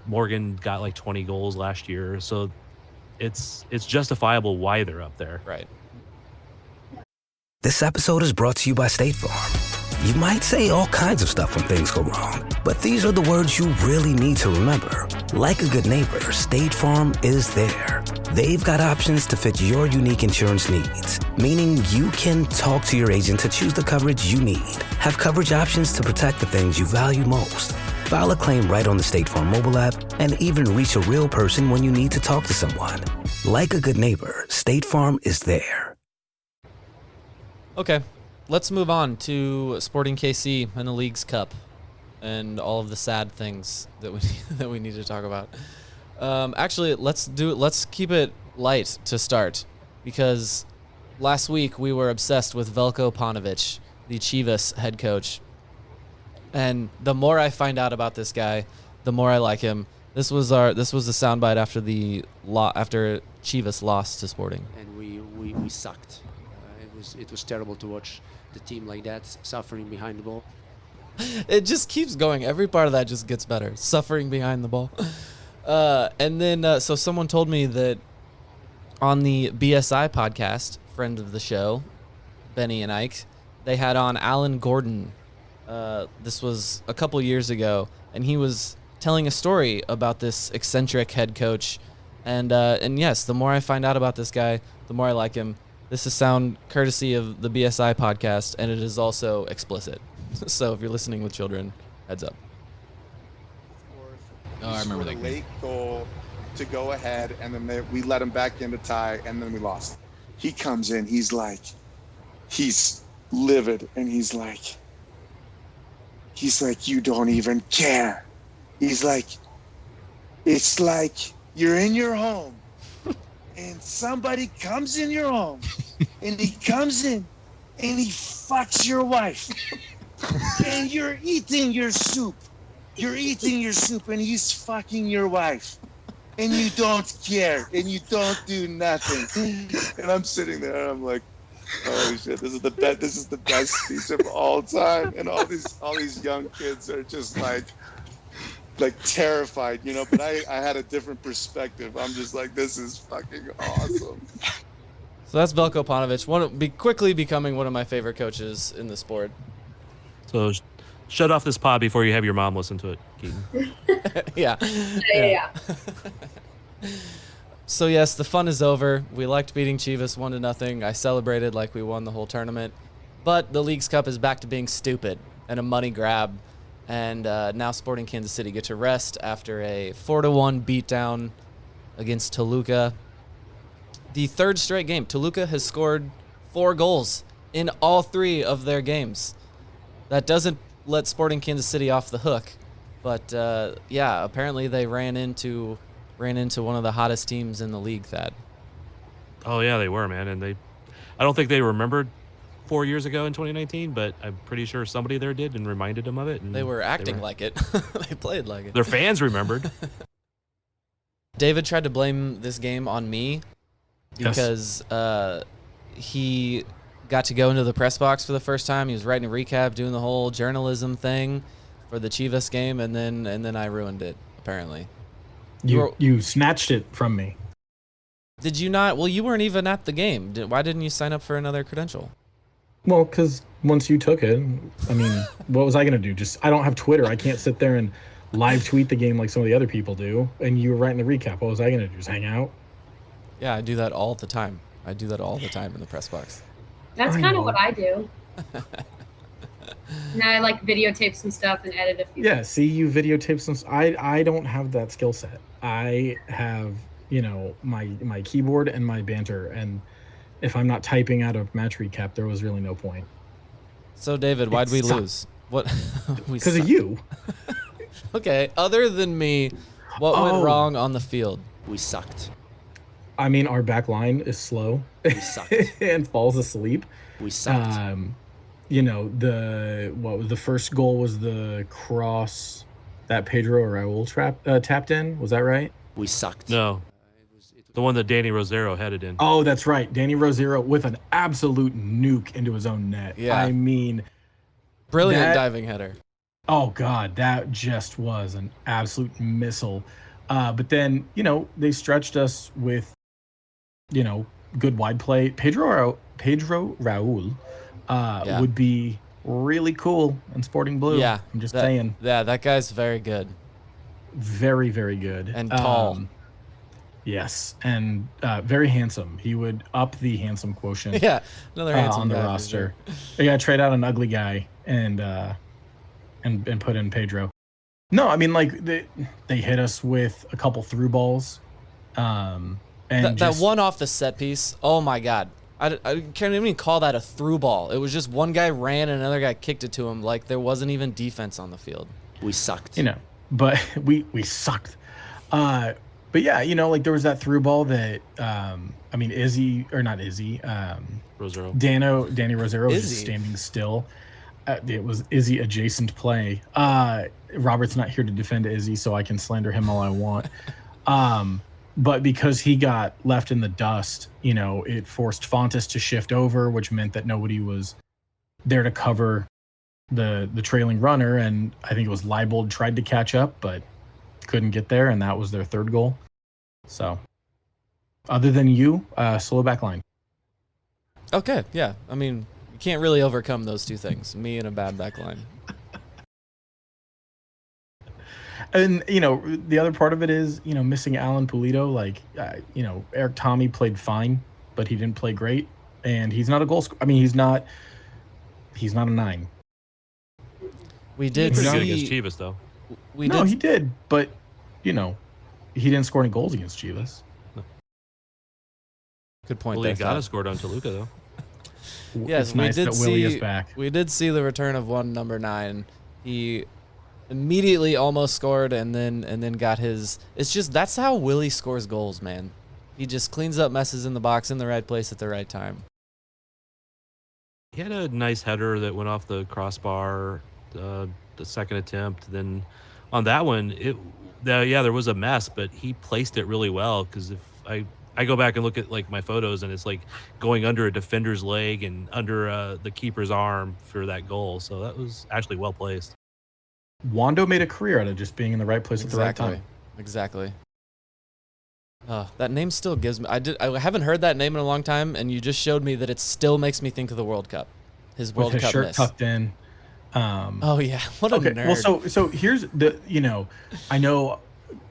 Morgan got like 20 goals last year, so it's justifiable why they're up there. Right. This episode is brought to you by State Farm. You might say all kinds of stuff when things go wrong, but these are the words you really need to remember. Like a good neighbor, State Farm is there. They've got options to fit your unique insurance needs, meaning you can talk to your agent to choose the coverage you need, have coverage options to protect the things you value most, file a claim right on the State Farm mobile app, and even reach a real person when you need to talk to someone. Like a good neighbor, State Farm is there. Okay, let's move on to Sporting KC and the Leagues Cup and all of the sad things that we need to talk about. Actually, let's keep it light to start, because last week we were obsessed with Veljko Paunović, the Chivas head coach. And the more I find out about this guy, the more I like him. This was the soundbite after Chivas lost to Sporting. And we sucked. It was terrible to watch the team like that, suffering behind the ball. It just keeps going. Every part of that just gets better. Suffering behind the ball. And then, so someone told me that on the BSI podcast, friend of the show, Benny and Ike, they had on Alan Gordon. This was a couple years ago, and he was telling a story about this eccentric head coach. And yes, the more I find out about this guy, the more I like him. This is sound courtesy of the BSI podcast, and it is also explicit. So if you're listening with children, heads up. Oh, I remember that late goal to go ahead, and then we let him back in to tie, and then we lost. He comes in, he's livid, and he's like, you don't even care. He's like, it's like you're in your home, and somebody comes in your home, and he comes in, and he fucks your wife, and you're eating your soup. You're eating your soup, and he's fucking your wife, and you don't care, and you don't do nothing. And I'm sitting there, and I'm like, oh shit, this is the best speech of all time. And all these young kids are just like terrified, But I had a different perspective. I'm just like, this is fucking awesome. So that's Veljko Paunović, quickly becoming one of my favorite coaches in the sport. So shut off this pod before you have your mom listen to it, Keaton. Yeah. So yes, the fun is over. We liked beating Chivas 1-0. I celebrated like we won the whole tournament. But the Leagues Cup is back to being stupid and a money grab. And now Sporting Kansas City get to rest after a 4-1 beatdown against Toluca. The third straight game, Toluca has scored 4 goals in all 3 of their games. That doesn't let Sporting Kansas City off the hook. But apparently they ran into one of the hottest teams in the league, Thad. Oh yeah, they were, man. And I don't think they remembered 4 years ago in 2019, but I'm pretty sure somebody there did and reminded them of it. And they were acting like it. They played like it. Their fans remembered. David tried to blame this game on me because he got to go into the press box for the first time. He was writing a recap, doing the whole journalism thing for the Chivas game, and then I ruined it, apparently. You snatched it from me. Did you not? Well, you weren't even at the game. Why didn't you sign up for another credential? Well, because once you took it, I mean, what was I going to do? I don't have Twitter. I can't sit there and live tweet the game like some of the other people do. And you were writing the recap. What was I going to do? Just hang out? Yeah, I do that all the time. I do that all the time in the press box. That's kind of what I do. Now I videotape some stuff and edit a few. Yeah, see, you videotape some. I don't have that skill set. I have, my keyboard and my banter, and if I'm not typing out a match recap, there was really no point. So, David, why'd we lose? What? Because of you. Okay, other than me, what went wrong on the field? We sucked. I mean, our back line is slow and falls asleep. We sucked. The first goal was the cross that Pedro Raul tapped in. Was that right? We sucked. No. The one that Danny Rosero headed in. Oh, that's right. Danny Rosero with an absolute nuke into his own net. Yeah. I mean, brilliant diving header. Oh, God, that just was an absolute missile. But then, they stretched us with, good wide play. Pedro Raul would be really cool in Sporting Blue. Yeah. I'm just saying. Yeah, that guy's very good. Very, very good. And tall. Yes, and very handsome. He would up the handsome quotient. Yeah, another handsome on the guy roster. Yeah, trade out an ugly guy and put in Pedro. No, I mean they hit us with a couple through balls. And that one off the set piece. Oh my God, I can't even call that a through ball. It was just one guy ran and another guy kicked it to him. Like there wasn't even defense on the field. We sucked. But we sucked. But yeah, there was that through ball that, Izzy, or not Izzy, Rosero. Danny Rosero was just standing still. It was Izzy adjacent play. Robert's not here to defend Izzy, so I can slander him all I want. But because he got left in the dust, it forced Fontes to shift over, which meant that nobody was there to cover the trailing runner. And I think it was Leibold tried to catch up, but couldn't get there, and that was their third goal. So, other than you, slow back line. Okay, yeah. I mean, you can't really overcome those two things, me and a bad back line. And, the other part of it is, missing Alan Pulido. Eric Tommy played fine, but he didn't play great. And he's not a goal scorer. I mean, he's not a 9. We did see against Chivas, though. He did, but he didn't score any goals against Chivas. No. Good point. Well, he got scored on Toluca, though. Yes, it's nice that Willie is back. We did see the return of one number 9. He immediately almost scored and then got his. It's just that's how Willie scores goals, man. He just cleans up messes in the box in the right place at the right time. He had a nice header that went off the crossbar. The second attempt, then on that one, there was a mess, but he placed it really well. Because if I go back and look at my photos, and it's going under a defender's leg and under the keeper's arm for that goal. So that was actually well placed. Wando made a career out of just being in the right place at the right time. Exactly. That name still gives me. I haven't heard that name in a long time, and you just showed me that it still makes me think of the World Cup. His World Cup shirt miss. tucked in. Oh yeah, what a nerd. Well, so here's the I know.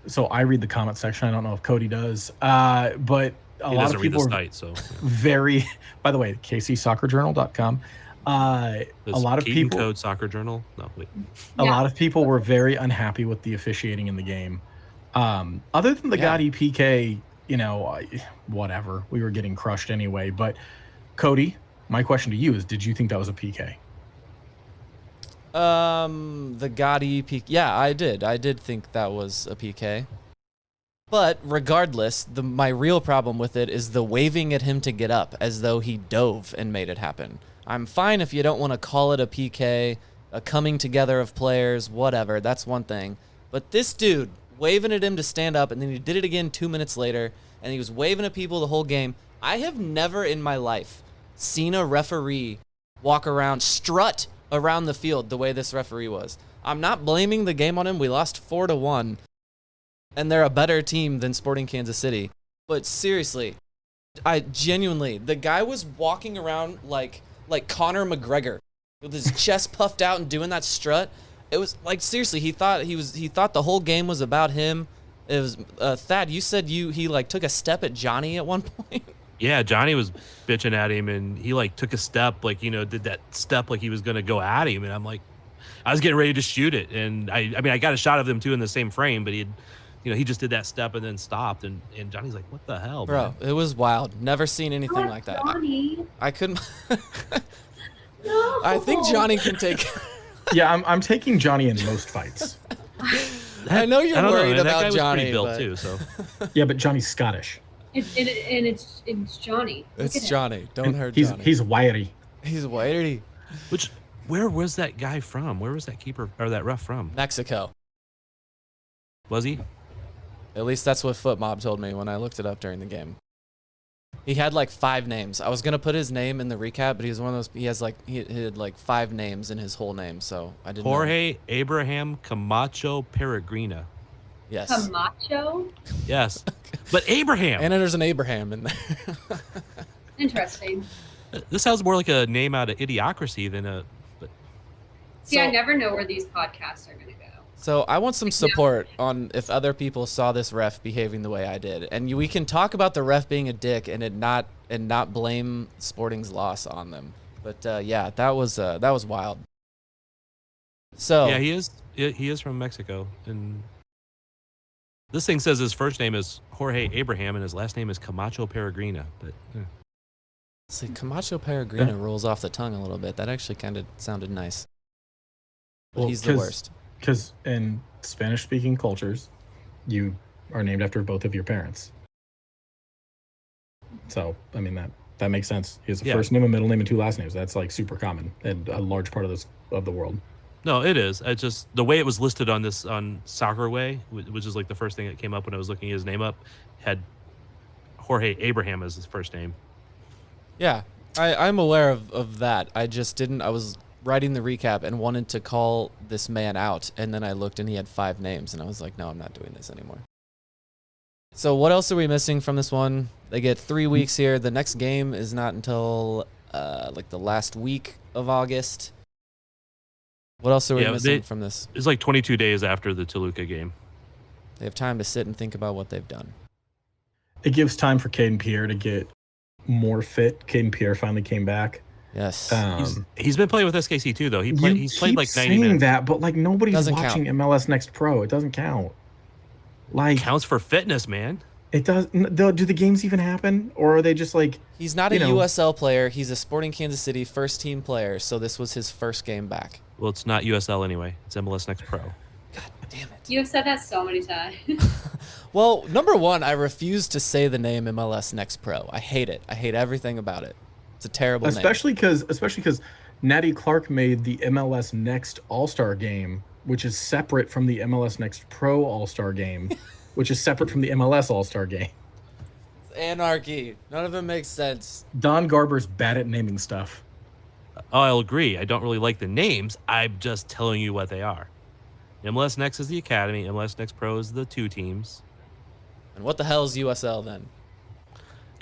So I read the comment section. I don't know if Cody does, but a lot of people are site, so very. By the way, kcsoccerjournal.com. A lot of people code soccer journal. No, wait. A lot of people were very unhappy with the officiating in the game. Other than the Gotti PK, whatever. We were getting crushed anyway. But Cody, my question to you is: did you think that was a PK? The Gotti PK. Yeah, I did. I did think that was a PK. But regardless, my real problem with it is the waving at him to get up as though he dove and made it happen. I'm fine if you don't want to call it a PK, a coming together of players, whatever. That's one thing. But this dude waving at him to stand up, and then he did it again 2 minutes later, and he was waving at people the whole game. I have never in my life seen a referee walk around, strut around the field the way this referee was. I'm not blaming the game on him. We lost 4-1, and they're a better team than Sporting Kansas City. But seriously, the guy was walking around like Conor McGregor with his chest puffed out and doing that strut. It was seriously, he thought the whole game was about him. It was Thad, you said he took a step at Johnny at one point. Yeah, Johnny was bitching at him, and he took a step, did that step like he was going to go at him, and I was getting ready to shoot it, and I got a shot of them too in the same frame, but he had he just did that step and then stopped, and Johnny's like, what the hell, bro? Man? It was wild. Never seen anything like that. Johnny. I couldn't. No. I think Johnny can take. Yeah, I'm taking Johnny in most fights. I know you're worried that about guy was Johnny, pretty built but... too. So yeah, but Johnny's Scottish. It's Johnny. It's Johnny. Don't hurt He's Johnny. He's wiry. He's wiry. Where was that guy from? Where was that keeper or that ref from? Mexico. Was he? At least that's what Foot Mob told me when I looked it up during the game. He had like 5 names. I was gonna put his name in the recap, but he's one of those. He had like 5 names in his whole name, so I didn't. Jorge Abraham Camacho Peregrina. Yes. Camacho. Yes, but Abraham. And there's an Abraham in there. Interesting. This sounds more like a name out of Idiocracy than a. But... See, I never know where these podcasts are gonna go. So I want some support on if other people saw this ref behaving the way I did, and we can talk about the ref being a dick and not blame Sporting's loss on them. But yeah, that was wild. So yeah, he is from Mexico, and this thing says his first name is Jorge Abraham and his last name is Camacho Peregrina. But see, Camacho Peregrina rolls off the tongue a little bit. That actually kind of sounded nice. But Well, he's the worst. Because in Spanish-speaking cultures, you are named after both of your parents. So, I mean, that makes sense. He has a first name, a middle name, and 2 last names. That's like super common in a large part of the world. No, it is. It's just the way it was listed on Soccer Way, which is like the first thing that came up when I was looking his name up, had Jorge Abraham as his first name. Yeah, I'm aware of that. I just didn't. I was writing the recap and wanted to call this man out, and then I looked and he had 5 names, and I was like, no, I'm not doing this anymore. So what else are we missing from this one? They get 3 weeks here. The next game is not until like the last week of August. What else are we missing from this? It's like 22 days after the Toluca game. They have time to sit and think about what they've done. It gives time for Caden Pierre to get more fit. Caden Pierre finally came back. Yes. He's been playing with SKC too, though. He's played like 90 minutes. That, but like nobody's Doesn't watching count. MLS Next Pro. It doesn't count. Like counts for fitness, man. It does. Do the games even happen, or are they just like? He's not a USL player. He's a Sporting Kansas City first team player. So this was his first game back. Well, it's not USL anyway. It's MLS Next Pro. God damn it. You have said that so many times. Well, number one, I refuse to say the name MLS Next Pro. I hate it. I hate everything about it. It's a terrible name. Especially because Natty Clark made the MLS Next All-Star game, which is separate from the MLS Next Pro All-Star game, which is separate from the MLS All-Star game. It's anarchy. None of it makes sense. Don Garber's bad at naming stuff. Oh, I'll agree. I don't really like the names. I'm just telling you what they are. MLS Next is the academy. MLS Next Pro is the 2 teams. And what the hell is USL then?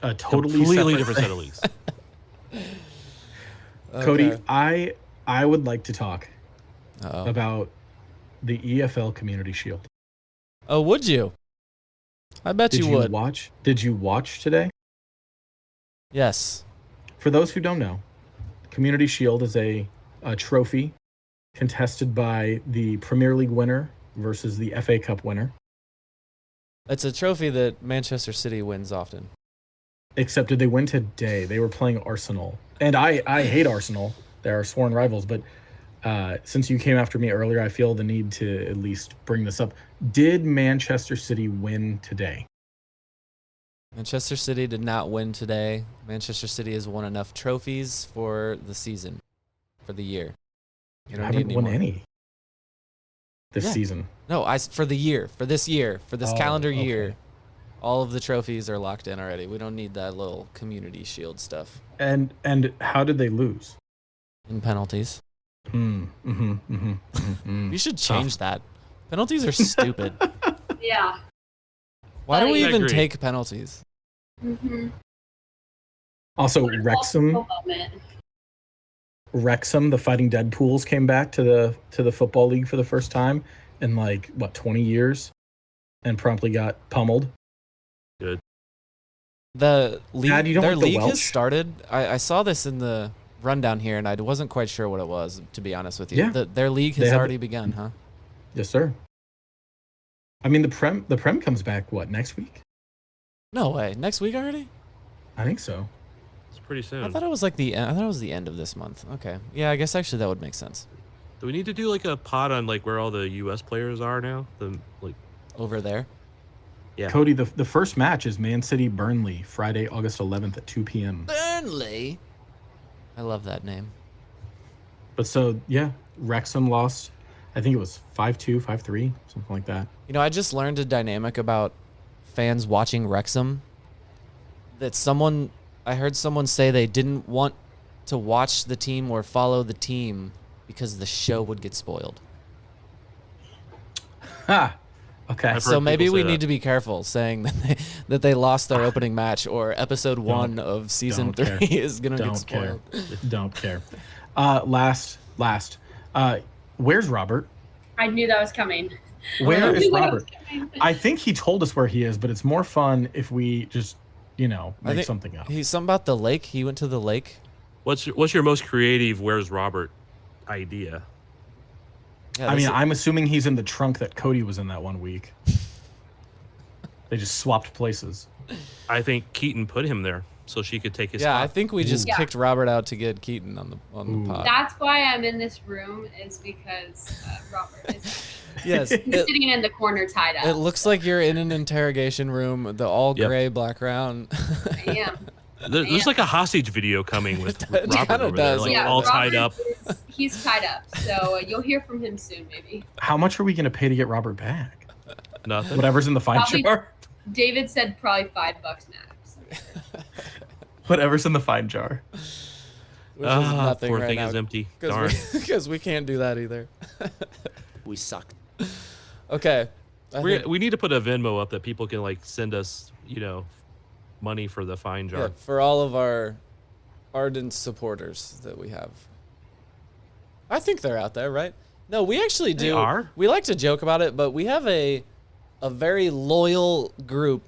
A totally completely separate different set of leagues. Cody, I would like to talk about the EFL Community Shield. Oh, would you? I bet you would. Did you watch today? Yes. For those who don't know, Community Shield is a trophy contested by the Premier League winner versus the FA Cup winner. It's a trophy that Manchester City wins often. Except did they win today? They were playing Arsenal. And I hate Arsenal. They're our sworn rivals. But since you came after me earlier, I feel the need to at least bring this up. Did Manchester City win today? Manchester City did not win today. Manchester City has won enough trophies for the season, for the year. You don't haven't need won more. any this season. No, for the year, for this calendar year. Okay. All of the trophies are locked in already. We don't need that little Community Shield stuff. And how did they lose? In penalties. We We should change that. Penalties are stupid. Yeah. Why do we I even agree. take penalties? Mm-hmm. Also, Wrexham, the Fighting Deadpools, came back to the football league for the first time in 20 years, and promptly got pummeled. Good. The league, Dad, you don't their like the league has Welsh? started. I saw this in the rundown here, and I wasn't quite sure what it was, to be honest with you. Yeah. Their league They has have- already begun, huh? Yes, sir. I mean, the Prem comes back, what, next week? No way. Next week already? I think so. It's pretty soon. I thought it was like the end of this month. Okay. Yeah, I guess actually that would make sense. Do we need to do like a pod on like where all the U.S. players are now? Over there? Yeah. Cody, the first match is Man City Burnley, Friday, August 11th at 2 p.m. Burnley? I love that name. But so, yeah, Wrexham lost. I think it was 5-2, 5-3, something like that. You know, I just learned a dynamic about fans watching Wrexham. That I heard someone say they didn't want to watch the team or follow the team because the show would get spoiled. Ha! Okay. So maybe we need to be careful saying that they lost their opening match or episode 1 of season 3 is going to get spoiled. Don't care. Last. Where's Robert? I knew that was coming. Where is Robert? I think he told us where he is, but it's more fun if we just, make something up. He's something about the lake. He went to the lake. What's your most creative "Where's Robert" idea? Yeah, I mean, I'm assuming he's in the trunk that Cody was in that one week. They just swapped places. I think Keaton put him there so she could take his spot. I think we just kicked Robert out to get Keaton on the pod. That's why I'm in this room, is because Robert is yes, sitting in the corner tied up. It looks like you're in an interrogation room, the all gray background. I am. There's like a hostage video coming with Robert over there, like all Robert tied up. He's tied up, so you'll hear from him soon, maybe. How much are we going to pay to get Robert back? Nothing. Whatever's in the fine jar. David said probably $5 max. Whatever's in the fine jar. Which is nothing poor right thing now, is empty. Darn. Because we can't do that either. We sucked. Okay. We need to put a Venmo up that people can like send us, money for the fine jar. Yeah, for all of our ardent supporters that we have. I think they're out there, right? No, we actually do. They are? We like to joke about it, but we have a very loyal group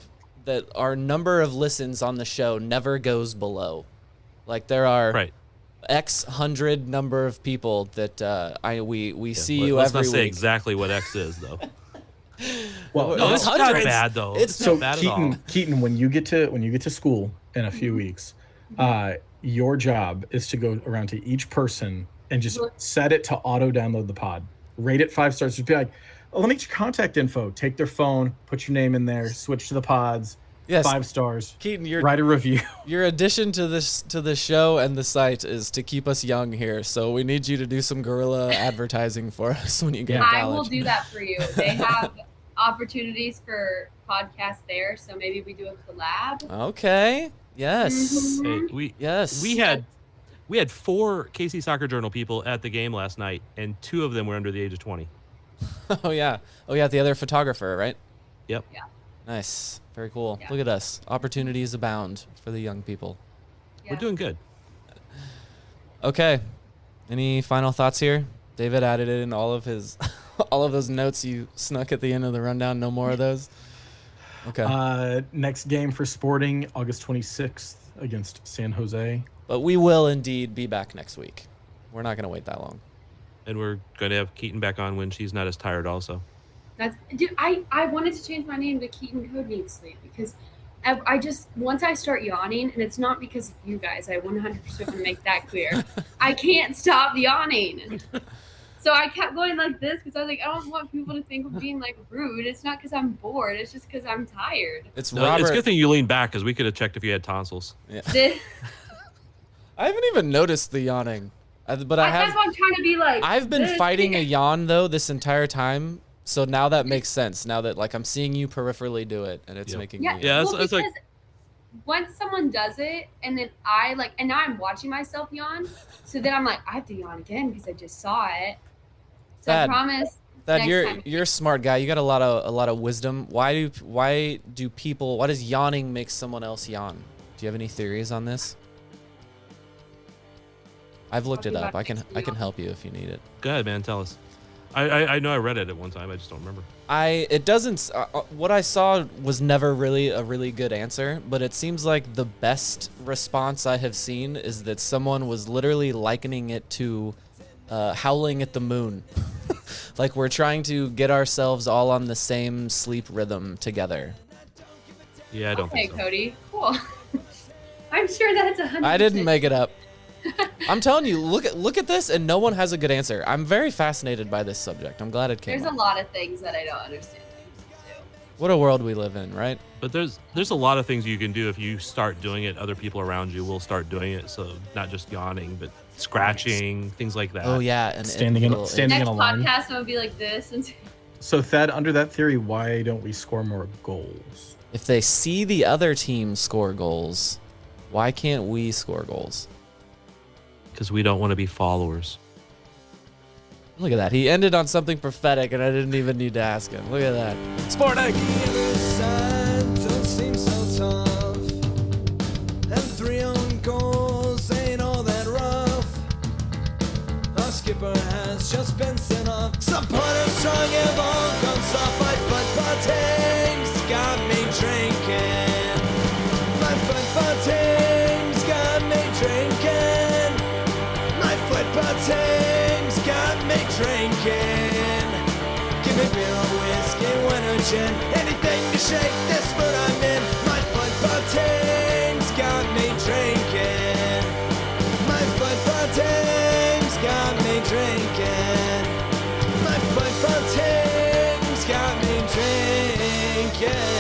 that our number of listens on the show never goes below. Like there are X hundred number of people that we see you every week. Let's not say exactly what X is though. Well, no, it's not bad though. It's not bad at all. Keaton, when you get to school in a few weeks, your job is to go around to each person and just set it to auto download the pod. Rate it 5 stars. Just be like, let me get your contact info. Take their phone, put your name in there, switch to the pods. Yes. 5 stars. Keaton, write a review. Your addition to the show and the site is to keep us young here. So we need you to do some guerrilla advertising for us when you get to college. I will do that for you. They have opportunities for podcasts there, so maybe we do a collab. Okay. Yes. Hey, we had 4 KC Soccer Journal people at the game last night, and 2 of them were under the age of 20. Oh yeah. The other photographer, right? Yep. Yeah. Nice. Very cool. Yeah. Look at us. Opportunities abound for the young people. Yeah. We're doing good. Okay. Any final thoughts here? David added in all of his all of those notes you snuck at the end of the rundown. No more of those? Okay. Next game for Sporting, August 26th against San Jose. But we will indeed be back next week. We're not going to wait that long. And we're going to have Keaton back on when she's not as tired also. I wanted to change my name to Keaton Code Needs Sleep because I just, once I start yawning, and it's not because of you guys, I 100% want to make that clear. I can't stop yawning. So I kept going like this because I was like, I don't want people to think I'm being like rude. It's not because I'm bored. It's just because I'm tired. It's a good thing you leaned back because we could have checked if you had tonsils. Yeah. I haven't even noticed the yawning. But I have. That's what I'm trying to be like. I've been fighting a yawn though this entire time. So now that makes sense. Now that I'm seeing you peripherally do it, and it's making me. Yeah, it's like once someone does it, and then and now I'm watching myself yawn. So then I'm like, I have to yawn again because I just saw it. So I promise. That you're a smart guy. You got a lot of wisdom. Why does yawning make someone else yawn? Do you have any theories on this? I've looked it up. I can help you if you need it. Go ahead, man. Tell us. I know I read it at one time. I just don't remember. What I saw was never really a really good answer, but it seems like the best response I have seen is that someone was literally likening it to howling at the moon. Like we're trying to get ourselves all on the same sleep rhythm together. Yeah, I don't think so. Okay, Cody. Cool. I'm sure that's 100%. I didn't make it up. I'm telling you, look at this, and no one has a good answer. I'm very fascinated by this subject. I'm glad it came There's up. a lot of things that I don't understand. What a world we live in, right? But there's a lot of things you can do if you start doing it. Other people around you will start doing it. So not just yawning, but scratching, things like that. Oh yeah, and Standing in a Next line. podcast, I would be like this. And So Thad, under that theory, why don't we score more goals? if they see the other team score goals, why can't we score goals? Because we don't want to be followers. Look at that. He ended on something prophetic, and I didn't even need to ask him. Look at that. Sporting. The other side don't seem so tough. And 3 own goals ain't all that rough. Our skipper has just been sent off. Supporters strong have all gone soft. My football team's got me drinking. My football team's got me drinking. My football team's got me drinking. Give me beer or whiskey, wine or gin, anything to shake this mood I'm in. My football team's got me drinking. My football team's got me drinking. My football team's got me drinking.